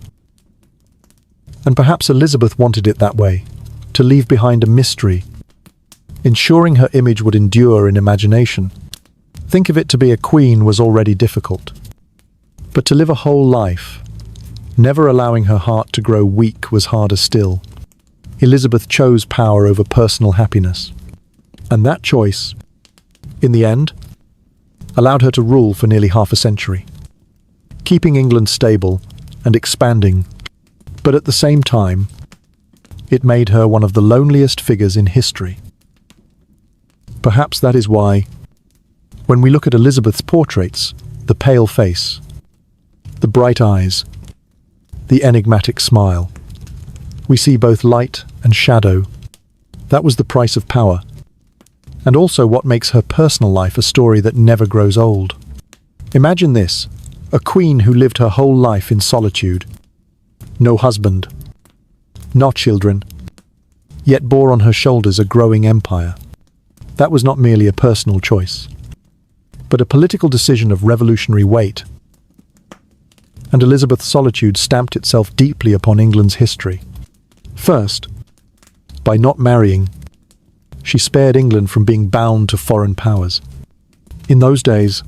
And perhaps Elizabeth wanted it that way, to leave behind a mystery, ensuring her image would endure in imagination. Think of it, to be a queen was already difficult, but to live a whole life, never allowing her heart to grow weak, was harder still. Elizabeth chose power over personal happiness, and that choice, in the end, allowed her to rule for nearly half a century, keeping England stable and expanding. But at the same time, it made her one of the loneliest figures in history. Perhaps that is why, when we look at Elizabeth's portraits, the pale face, the bright eyes, the enigmatic smile, we see both light and shadow. That was the price of power, and also what makes her personal life a story that never grows old. Imagine this: a queen who lived her whole life in solitude. No husband, no children, yet bore on her shoulders a growing empire. That was not merely a personal choice, but a political decision of revolutionary weight. And Elizabeth's solitude stamped itself deeply upon England's history. First, by not marrying, she spared England from being bound to foreign powers. In those days,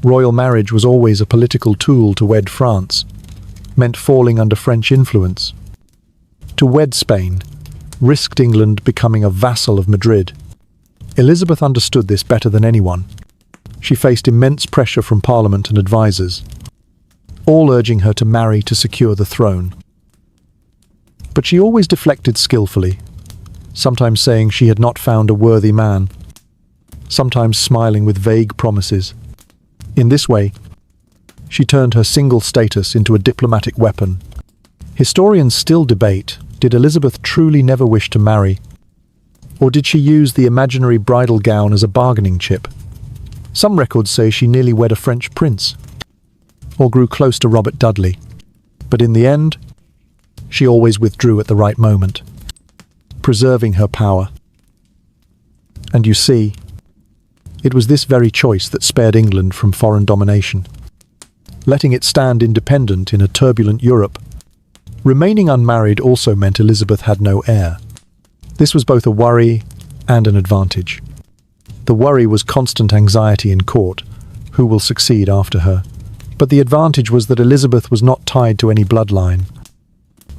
royal marriage was always a political tool. To wed France meant falling under French influence. To wed Spain risked England becoming a vassal of Madrid. Elizabeth understood this better than anyone. She faced immense pressure from Parliament and advisors, all urging her to marry to secure the throne. But she always deflected skillfully, sometimes saying she had not found a worthy man, sometimes smiling with vague promises. In this way, she turned her single status into a diplomatic weapon. Historians still debate, did Elizabeth truly never wish to marry? Or did she use the imaginary bridal gown as a bargaining chip? Some records say she nearly wed a French prince, or grew close to Robert Dudley. But in the end, she always withdrew at the right moment, preserving her power. And you see, it was this very choice that spared England from foreign domination, letting it stand independent in a turbulent Europe. Remaining unmarried also meant Elizabeth had no heir. This was both a worry and an advantage. The worry was constant anxiety in court, who will succeed after her. But the advantage was that Elizabeth was not tied to any bloodline.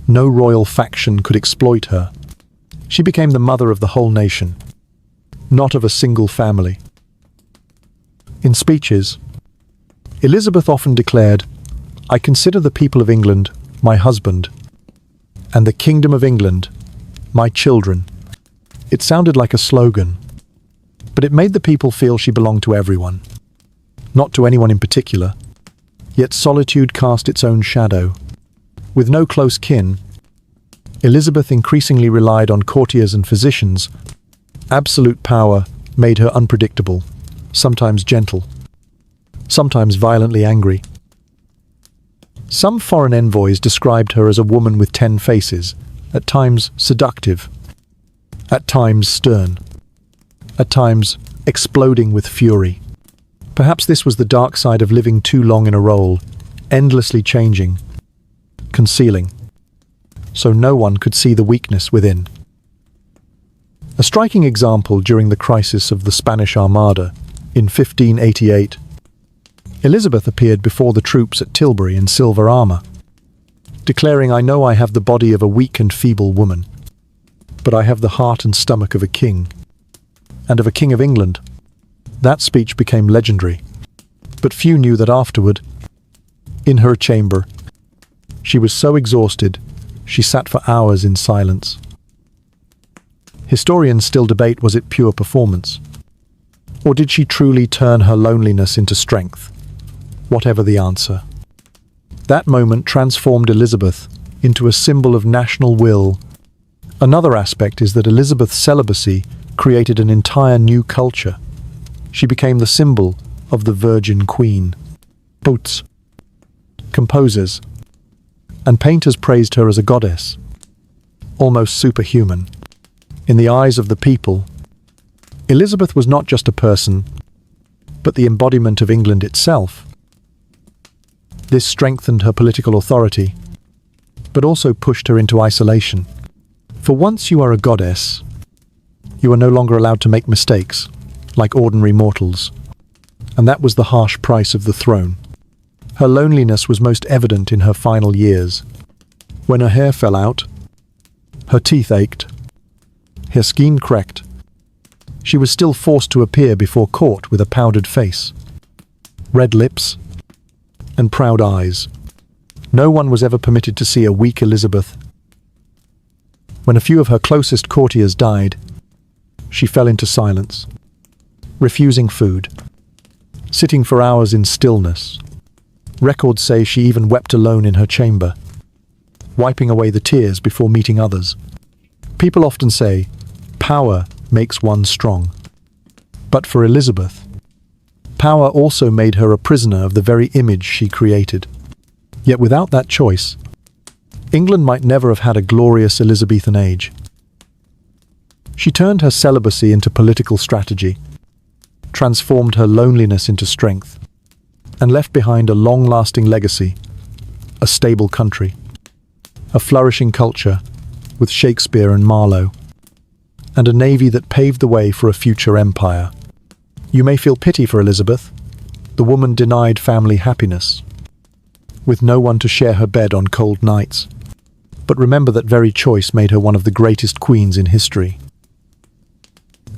No royal faction could exploit her. She became the mother of the whole nation, not of a single family. In speeches, Elizabeth often declared, "I consider the people of England my husband, and the kingdom of England my children." It sounded like a slogan, but it made the people feel she belonged to everyone, not to anyone in particular. Yet solitude cast its own shadow. With no close kin, Elizabeth increasingly relied on courtiers and physicians. Absolute power made her unpredictable, sometimes gentle, sometimes violently angry. Some foreign envoys described her as a woman with 10 faces, at times seductive, at times stern, at times exploding with fury. Perhaps this was the dark side of living too long in a role, endlessly changing, concealing, so no one could see the weakness within. A striking example during the crisis of the Spanish Armada in 1588, Elizabeth appeared before the troops at Tilbury in silver armor, declaring, "I know I have the body of a weak and feeble woman, but I have the heart and stomach of a king, and of a king of England." That speech became legendary, but few knew that afterward, in her chamber, she was so exhausted, she sat for hours in silence. Historians still debate, was it pure performance? Or did she truly turn her loneliness into strength? Whatever the answer, that moment transformed Elizabeth into a symbol of national will. Another aspect is that Elizabeth's celibacy created an entire new culture. She became the symbol of the Virgin Queen. Poets, composers, and painters praised her as a goddess, almost superhuman. In the eyes of the people, Elizabeth was not just a person, but the embodiment of England itself. This strengthened her political authority, but also pushed her into isolation. For once you are a goddess, you are no longer allowed to make mistakes, like ordinary mortals. And that was the harsh price of the throne. Her loneliness was most evident in her final years. When her hair fell out, her teeth ached, her skin cracked, she was still forced to appear before court with a powdered face, red lips, and proud eyes. No one was ever permitted to see a weak Elizabeth. When a few of her closest courtiers died, she fell into silence, refusing food, sitting for hours in stillness. Records say she even wept alone in her chamber, wiping away the tears before meeting others. People often say, power makes one strong. But for Elizabeth, power also made her a prisoner of the very image she created. Yet without that choice, England might never have had a glorious Elizabethan age. She turned her celibacy into political strategy, transformed her loneliness into strength, and left behind a long-lasting legacy, a stable country, a flourishing culture with Shakespeare and Marlowe, and a navy that paved the way for a future empire. You may feel pity for Elizabeth, the woman denied family happiness, with no one to share her bed on cold nights. But remember that very choice made her one of the greatest queens in history.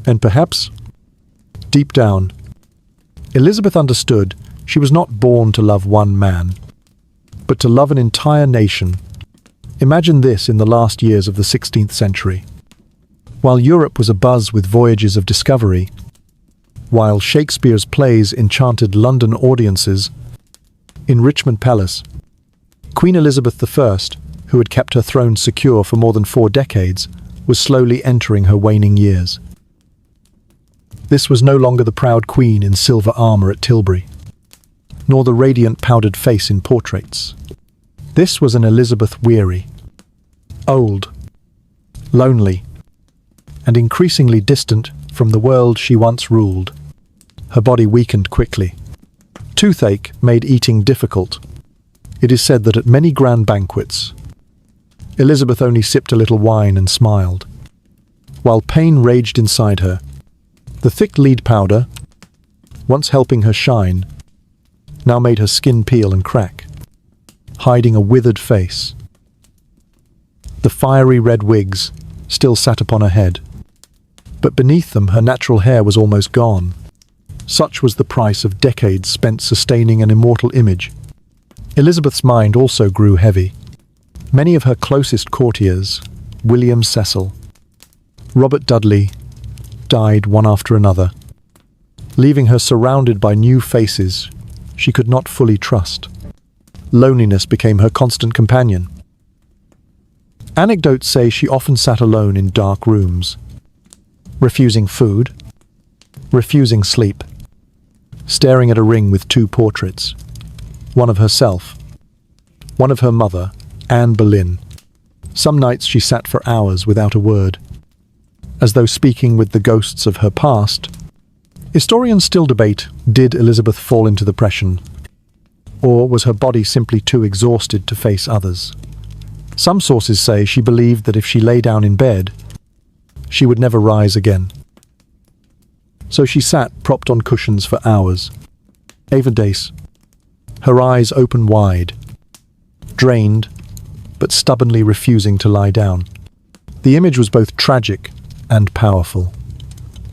And perhaps, deep down, Elizabeth understood she was not born to love one man, but to love an entire nation. Imagine this in the last years of the 16th century. While Europe was abuzz with voyages of discovery, while Shakespeare's plays enchanted London audiences, in Richmond Palace, Queen Elizabeth I, who had kept her throne secure for more than 4 decades, was slowly entering her waning years. This was no longer the proud queen in silver armour at Tilbury, nor the radiant powdered face in portraits. This was an Elizabeth weary, old, lonely, and increasingly distant from the world she once ruled. Her body weakened quickly. Toothache made eating difficult. It is said that at many grand banquets, Elizabeth only sipped a little wine and smiled. While pain raged inside her, the thick lead powder, once helping her shine, now made her skin peel and crack, hiding a withered face. The fiery red wigs still sat upon her head, but beneath them her natural hair was almost gone. Such was the price of decades spent sustaining an immortal image. Elizabeth's mind also grew heavy. Many of her closest courtiers, William Cecil, Robert Dudley, died one after another, leaving her surrounded by new faces she could not fully trust. Loneliness became her constant companion. Anecdotes say she often sat alone in dark rooms, refusing food, refusing sleep, staring at a ring with 2 portraits, one of herself, one of her mother, Anne Boleyn. Some nights she sat for hours without a word, as though speaking with the ghosts of her past. Historians still debate, did Elizabeth fall into depression, or was her body simply too exhausted to face others? Some sources say she believed that if she lay down in bed, she would never rise again. So she sat propped on cushions for hours, even days, her eyes open wide, drained, but stubbornly refusing to lie down. The image was both tragic and powerful,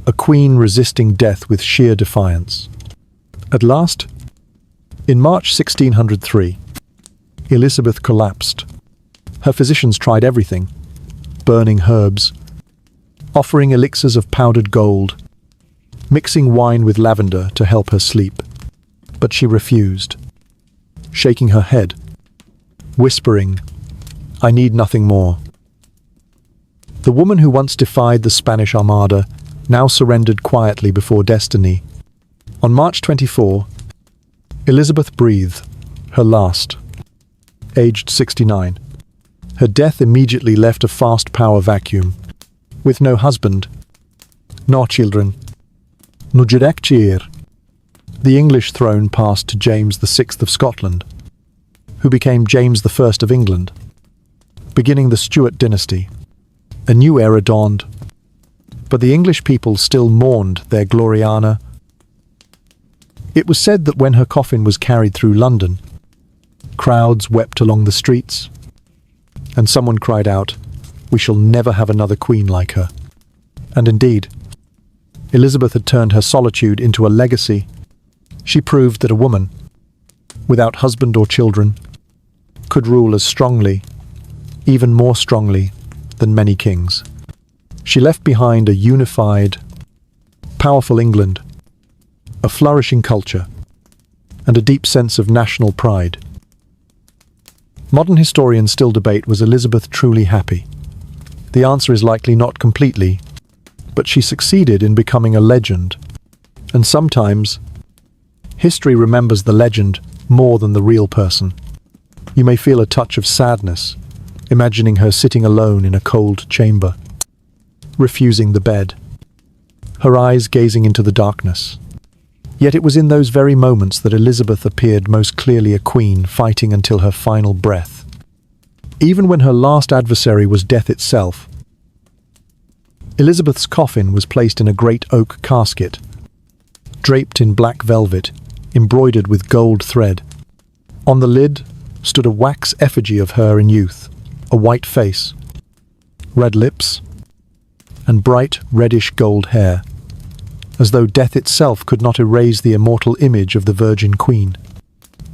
a queen resisting death with sheer defiance. At last, in March 1603, Elizabeth collapsed. Her physicians tried everything, burning herbs, offering elixirs of powdered gold, mixing wine with lavender to help her sleep. But she refused, shaking her head, whispering, "I need nothing more." The woman who once defied the Spanish Armada now surrendered quietly before destiny. On March 24, Elizabeth breathed her last, aged 69. Her death immediately left a vast power vacuum, with no husband, nor children. The English throne passed to James VI of Scotland, who became James I of England. Beginning the Stuart dynasty, a new era dawned, but the English people still mourned their Gloriana. It was said that when her coffin was carried through London, crowds wept along the streets, and someone cried out, "We shall never have another queen like her." And indeed, Elizabeth had turned her solitude into a legacy. She proved that a woman, without husband or children, could rule as strongly, even more strongly, than many kings. She left behind a unified, powerful England, a flourishing culture, and a deep sense of national pride. Modern historians still debate, was Elizabeth truly happy? The answer is likely not completely, but she succeeded in becoming a legend. And sometimes, history remembers the legend more than the real person. You may feel a touch of sadness, imagining her sitting alone in a cold chamber. refusing the bed, her eyes gazing into the darkness. Yet it was in those very moments that Elizabeth appeared most clearly a queen, fighting until her final breath. Even when her last adversary was death itself, Elizabeth's coffin was placed in a great oak casket, draped in black velvet, embroidered with gold thread. On the lid stood a wax effigy of her in youth, a white face, red lips, and bright reddish gold hair, as though death itself could not erase the immortal image of the Virgin Queen.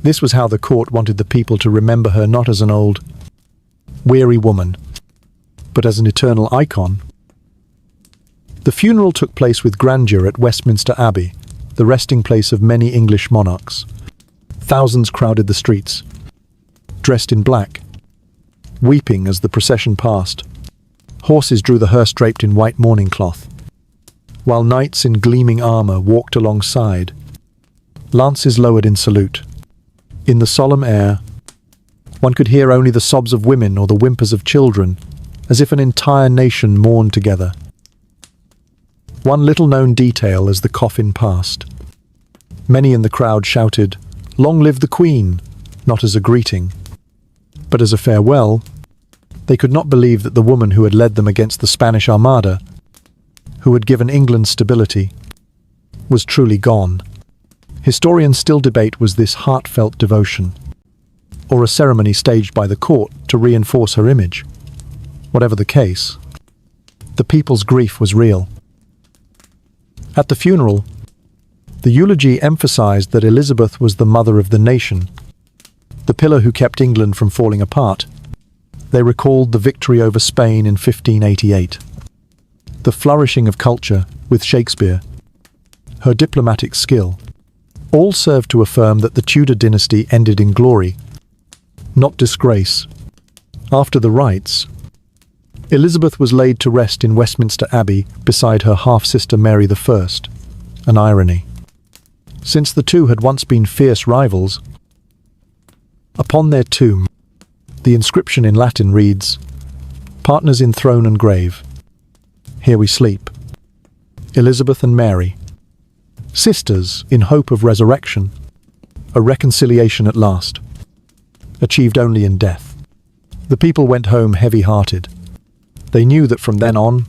This was how the court wanted the people to remember her, not as an old, weary woman, but as an eternal icon. The funeral took place with grandeur at Westminster Abbey, the resting place of many English monarchs. Thousands crowded the streets, dressed in black, weeping as the procession passed. Horses drew the hearse draped in white mourning cloth, while knights in gleaming armor walked alongside, lances lowered in salute. In the solemn air, one could hear only the sobs of women or the whimpers of children, as if an entire nation mourned together. One little-known detail as the coffin passed. Many in the crowd shouted, "Long live the Queen," not as a greeting, but as a farewell. They could not believe that the woman who had led them against the Spanish Armada, who had given England stability, was truly gone. Historians still debate, was this heartfelt devotion, or a ceremony staged by the court to reinforce her image? Whatever the case, the people's grief was real. At the funeral, the eulogy emphasized that Elizabeth was the mother of the nation, the pillar who kept England from falling apart. They recalled the victory over Spain in 1588, the flourishing of culture with Shakespeare, her diplomatic skill. All served to affirm that the Tudor dynasty ended in glory, not disgrace. After the rites, Elizabeth was laid to rest in Westminster Abbey beside her half-sister Mary I, an irony, since the two had once been fierce rivals. Upon their tomb, the inscription in Latin reads, "Partners in throne and grave, here we sleep. Elizabeth and Mary, sisters in hope of resurrection, a reconciliation at last, achieved only in death." The people went home heavy-hearted. They knew that from then on,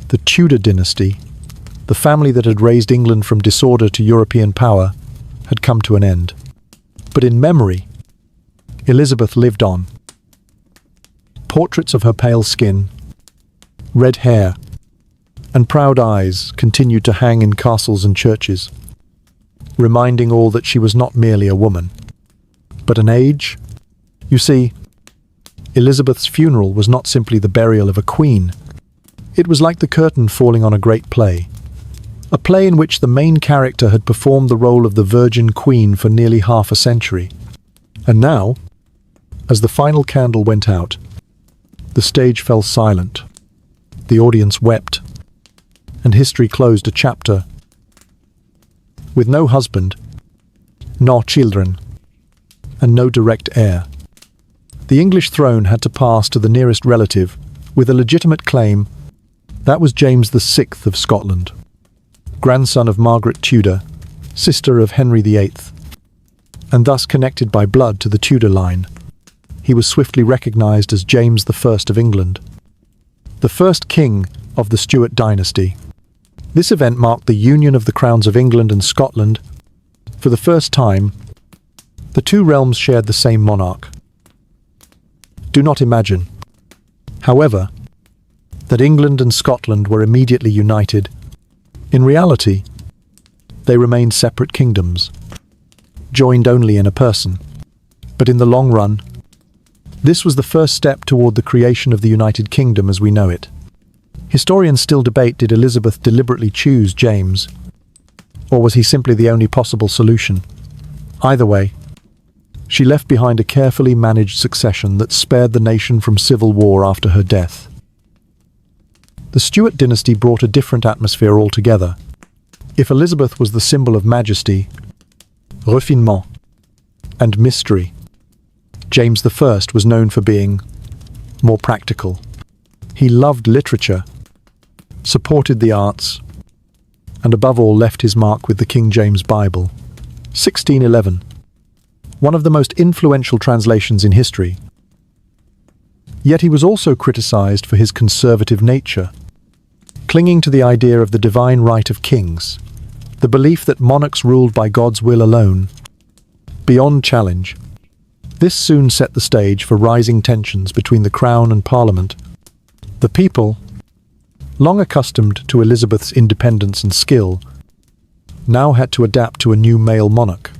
the Tudor dynasty, the family that had raised England from disorder to European power, had come to an end. But in memory, Elizabeth lived on. Portraits of her pale skin, red hair, and proud eyes continued to hang in castles and churches, reminding all that she was not merely a woman, but an age. You see, Elizabeth's funeral was not simply the burial of a queen. It was like the curtain falling on a great play, a play in which the main character had performed the role of the Virgin Queen for nearly half a century. And now, as the final candle went out, the stage fell silent, the audience wept, and history closed a chapter. With no husband, nor children, and no direct heir, the English throne had to pass to the nearest relative with a legitimate claim. That was James VI of Scotland, grandson of Margaret Tudor, sister of Henry VIII, and thus connected by blood to the Tudor line. He was swiftly recognised as James I of England, the first king of the Stuart dynasty. This event marked the union of the crowns of England and Scotland. For the first time, the two realms shared the same monarch. Do not imagine, however, that England and Scotland were immediately united. In reality, they remained separate kingdoms, joined only in a person. But in the long run, this was the first step toward the creation of the United Kingdom as we know it. Historians still debate, did Elizabeth deliberately choose James, or was he simply the only possible solution? Either way, she left behind a carefully managed succession that spared the nation from civil war after her death. The Stuart dynasty brought a different atmosphere altogether. If Elizabeth was the symbol of majesty, refinement, and mystery, James I was known for being more practical. He loved literature, supported the arts, and above all left his mark with the King James Bible, 1611, one of the most influential translations in history. Yet he was also criticized for his conservative nature, clinging to the idea of the divine right of kings, the belief that monarchs ruled by God's will alone, beyond challenge. This soon set the stage for rising tensions between the Crown and Parliament. The people, long accustomed to Elizabeth's independence and skill, now had to adapt to a new male monarch.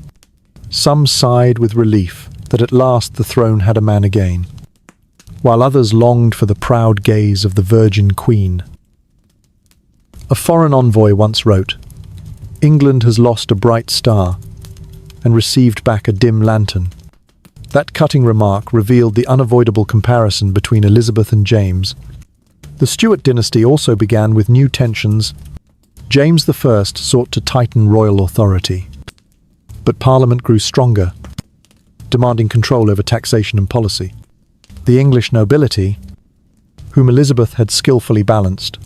Some sighed with relief that at last the throne had a man again, while others longed for the proud gaze of the Virgin Queen. A foreign envoy once wrote, "England has lost a bright star and received back a dim lantern." That cutting remark revealed the unavoidable comparison between Elizabeth and James. The Stuart dynasty also began with new tensions. James I sought to tighten royal authority, but Parliament grew stronger, demanding control over taxation and policy. The English nobility, whom Elizabeth had skillfully balanced,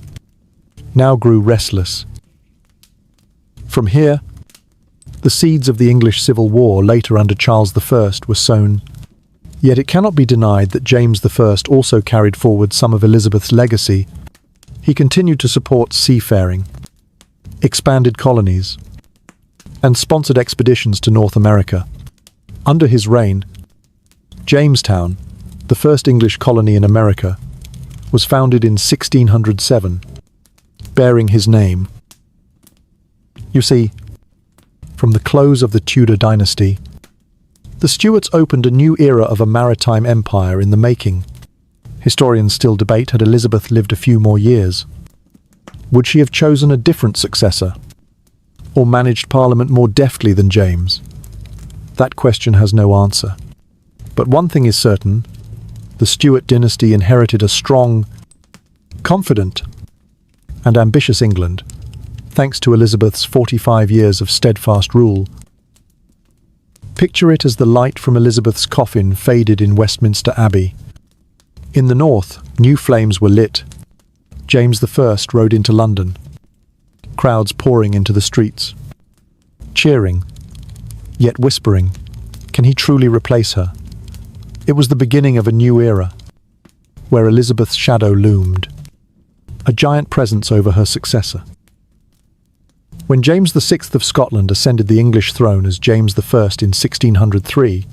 now grew restless. From here, the seeds of the English Civil War later under Charles I were sown. Yet it cannot be denied that James I also carried forward some of Elizabeth's legacy. He continued to support seafaring, expanded colonies, and sponsored expeditions to North America. Under his reign, Jamestown, the first English colony in America, was founded in 1607, bearing his name. You see, from the close of the Tudor dynasty, the Stuarts opened a new era of a maritime empire in the making. Historians still debate had Elizabeth lived a few more years. Would she have chosen a different successor, or managed Parliament more deftly than James? That question has no answer. But one thing is certain: the Stuart dynasty inherited a strong, confident, and ambitious England, thanks to Elizabeth's 45 years of steadfast rule. Picture it as the light from Elizabeth's coffin faded in Westminster Abbey. In the north, new flames were lit. James I rode into London, crowds pouring into the streets, cheering, yet whispering, "Can he truly replace her?" It was the beginning of a new era, where Elizabeth's shadow loomed, a giant presence over her successor. When James VI of Scotland ascended the English throne as James I in 1603,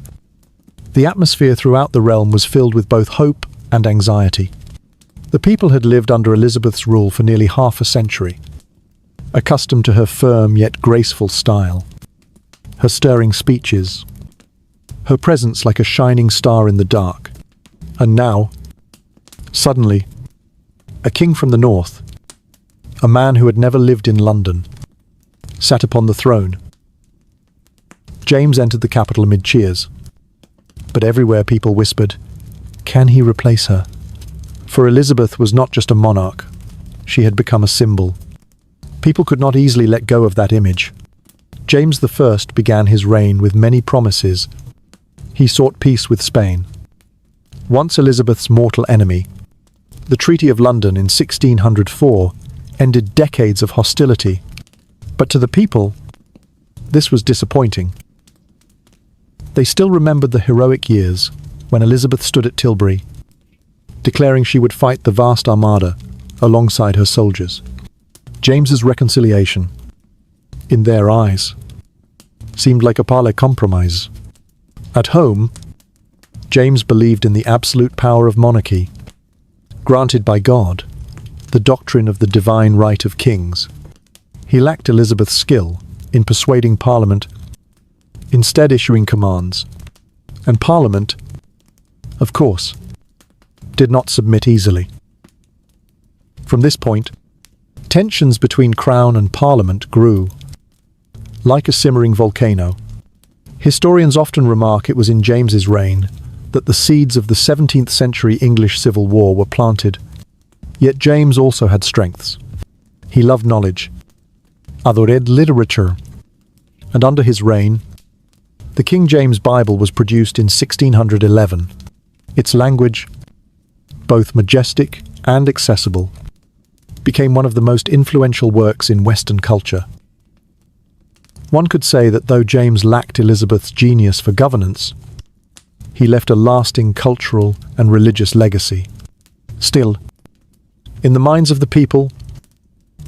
the atmosphere throughout the realm was filled with both hope and anxiety. The people had lived under Elizabeth's rule for nearly half a century, accustomed to her firm yet graceful style, her stirring speeches, her presence like a shining star in the dark. And now, suddenly, a king from the north, a man who had never lived in London, sat upon the throne. James entered the capital amid cheers, but everywhere people whispered, "Can he replace her?" For Elizabeth was not just a monarch, she had become a symbol. People could not easily let go of that image. James I began his reign with many promises. He sought peace with Spain, once Elizabeth's mortal enemy. The Treaty of London in 1604 ended decades of hostility. But to the people, this was disappointing. They still remembered the heroic years when Elizabeth stood at Tilbury, declaring she would fight the vast armada alongside her soldiers. James's reconciliation, in their eyes, seemed like a parley compromise. At home, James believed in the absolute power of monarchy, granted by God, the doctrine of the divine right of kings. He lacked Elizabeth's skill in persuading Parliament, instead issuing commands. And Parliament, of course, did not submit easily. From this point, tensions between Crown and Parliament grew, like a simmering volcano. Historians often remark it was in James's reign that the seeds of the 17th century English Civil War were planted. Yet James also had strengths. He loved knowledge, adored literature, and under his reign, the King James Bible was produced in 1611. Its language, both majestic and accessible, became one of the most influential works in Western culture. One could say that though James lacked Elizabeth's genius for governance, he left a lasting cultural and religious legacy. Still, in the minds of the people,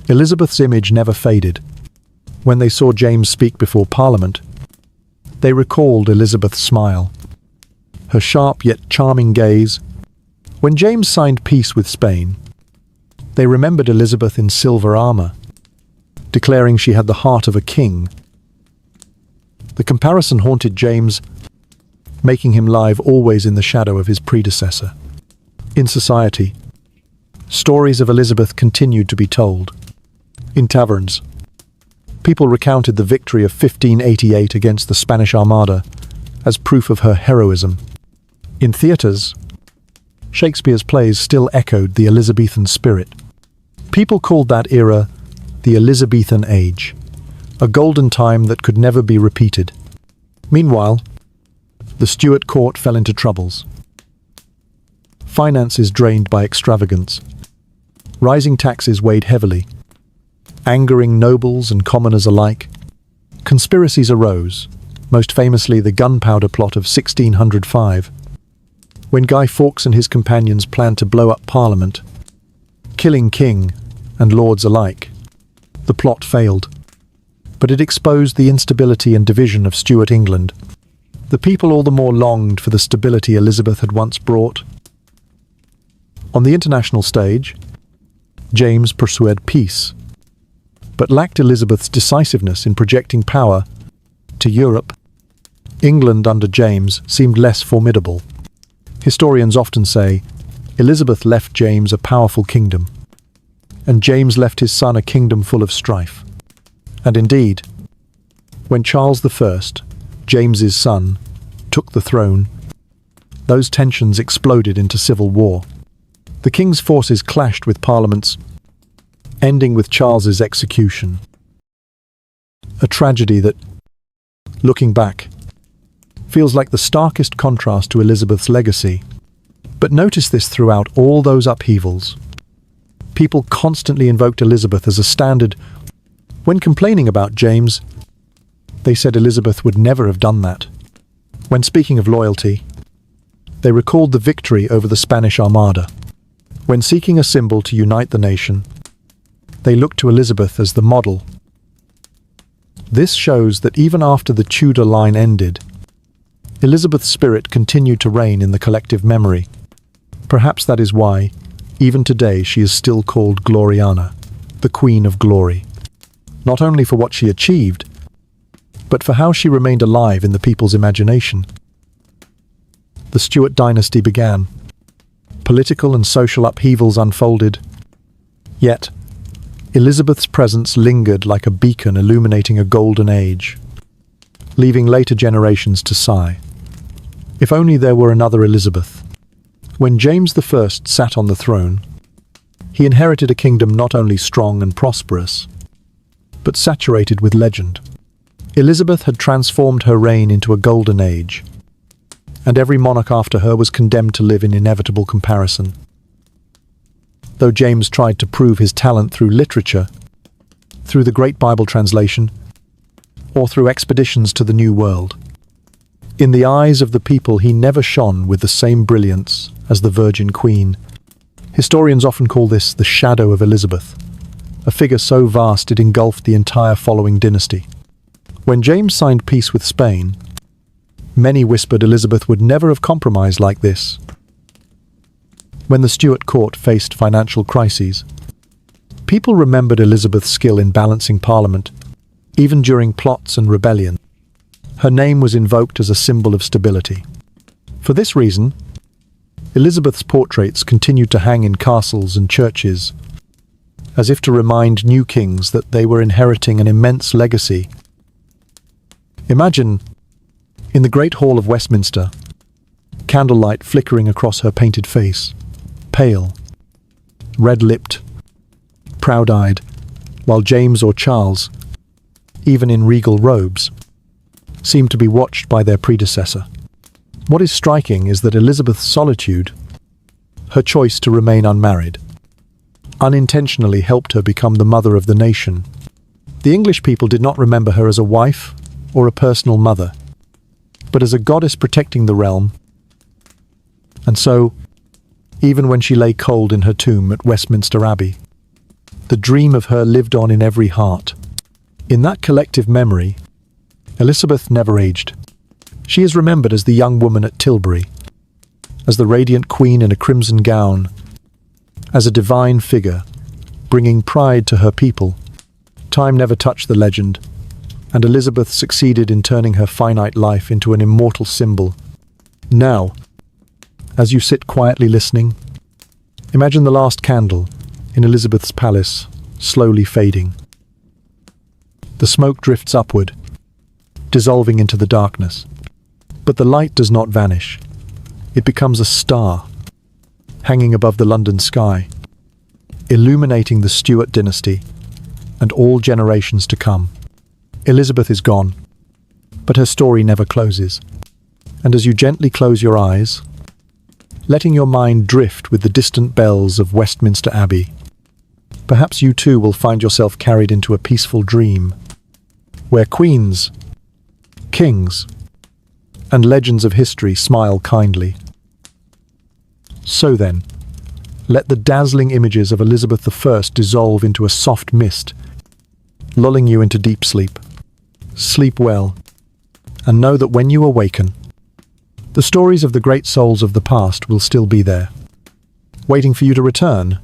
Elizabeth's image never faded. When they saw James speak before Parliament, they recalled Elizabeth's smile, her sharp yet charming gaze. When James signed peace with Spain, they remembered Elizabeth in silver armor, declaring she had the heart of a king. The comparison haunted James, making him live always in the shadow of his predecessor. In society, stories of Elizabeth continued to be told. In taverns, people recounted the victory of 1588 against the Spanish Armada as proof of her heroism. In theatres, Shakespeare's plays still echoed the Elizabethan spirit. People called that era the Elizabethan Age, a golden time that could never be repeated. Meanwhile, the Stuart court fell into troubles. Finances drained by extravagance. Rising taxes weighed heavily, angering nobles and commoners alike. Conspiracies arose, most famously the Gunpowder Plot of 1605, when Guy Fawkes and his companions planned to blow up Parliament, killing king and lords alike. The plot failed, but it exposed the instability and division of Stuart England. The people all the more longed for the stability Elizabeth had once brought. On the international stage, James pursued peace, but lacked Elizabeth's decisiveness in projecting power to Europe. England under James seemed less formidable. Historians often say Elizabeth left James a powerful kingdom, and James left his son a kingdom full of strife. And indeed, when Charles I, James's son, took the throne, those tensions exploded into civil war. The king's forces clashed with Parliament's, ending with Charles's execution. A tragedy that, looking back, feels like the starkest contrast to Elizabeth's legacy. But notice this throughout all those upheavals. People constantly invoked Elizabeth as a standard. When complaining about James, they said Elizabeth would never have done that. When speaking of loyalty, they recalled the victory over the Spanish Armada. When seeking a symbol to unite the nation, they looked to Elizabeth as the model. This shows that even after the Tudor line ended, Elizabeth's spirit continued to reign in the collective memory. Perhaps that is why, even today, she is still called Gloriana, the Queen of Glory. Not only for what she achieved, but for how she remained alive in the people's imagination. The Stuart dynasty began. Political and social upheavals unfolded. Yet, Elizabeth's presence lingered like a beacon illuminating a golden age, leaving later generations to sigh. If only there were another Elizabeth. When James I sat on the throne, he inherited a kingdom not only strong and prosperous, but saturated with legend. Elizabeth had transformed her reign into a golden age, and every monarch after her was condemned to live in inevitable comparison. Though James tried to prove his talent through literature, through the Great Bible translation, or through expeditions to the New World, in the eyes of the people he never shone with the same brilliance as the Virgin Queen. Historians often call this the shadow of Elizabeth, a figure so vast it engulfed the entire following dynasty. When James signed peace with Spain, many whispered Elizabeth would never have compromised like this. When the Stuart court faced financial crises, people remembered Elizabeth's skill in balancing Parliament, even during plots and rebellion. Her name was invoked as a symbol of stability. For this reason, Elizabeth's portraits continued to hang in castles and churches, as if to remind new kings that they were inheriting an immense legacy. Imagine, in the Great Hall of Westminster, candlelight flickering across her painted face, pale, red-lipped, proud-eyed, while James or Charles, even in regal robes, seemed to be watched by their predecessor. What is striking is that Elizabeth's solitude, her choice to remain unmarried, unintentionally helped her become the mother of the nation. The English people did not remember her as a wife or a personal mother, but as a goddess protecting the realm. And so, even when she lay cold in her tomb at Westminster Abbey, the dream of her lived on in every heart. In that collective memory, Elizabeth never aged. She is remembered as the young woman at Tilbury, as the radiant queen in a crimson gown, as a divine figure, bringing pride to her people. Time never touched the legend, and Elizabeth succeeded in turning her finite life into an immortal symbol. Now, as you sit quietly listening, imagine the last candle in Elizabeth's palace slowly fading. The smoke drifts upward, dissolving into the darkness. But the light does not vanish. It becomes a star, hanging above the London sky, illuminating the Stuart dynasty and all generations to come. Elizabeth is gone, but her story never closes. And as you gently close your eyes, letting your mind drift with the distant bells of Westminster Abbey, perhaps you too will find yourself carried into a peaceful dream, where queens, kings, and legends of history smile kindly. So then, let the dazzling images of Elizabeth I dissolve into a soft mist, lulling you into deep sleep. Sleep well, and know that when you awaken, the stories of the great souls of the past will still be there, waiting for you to return.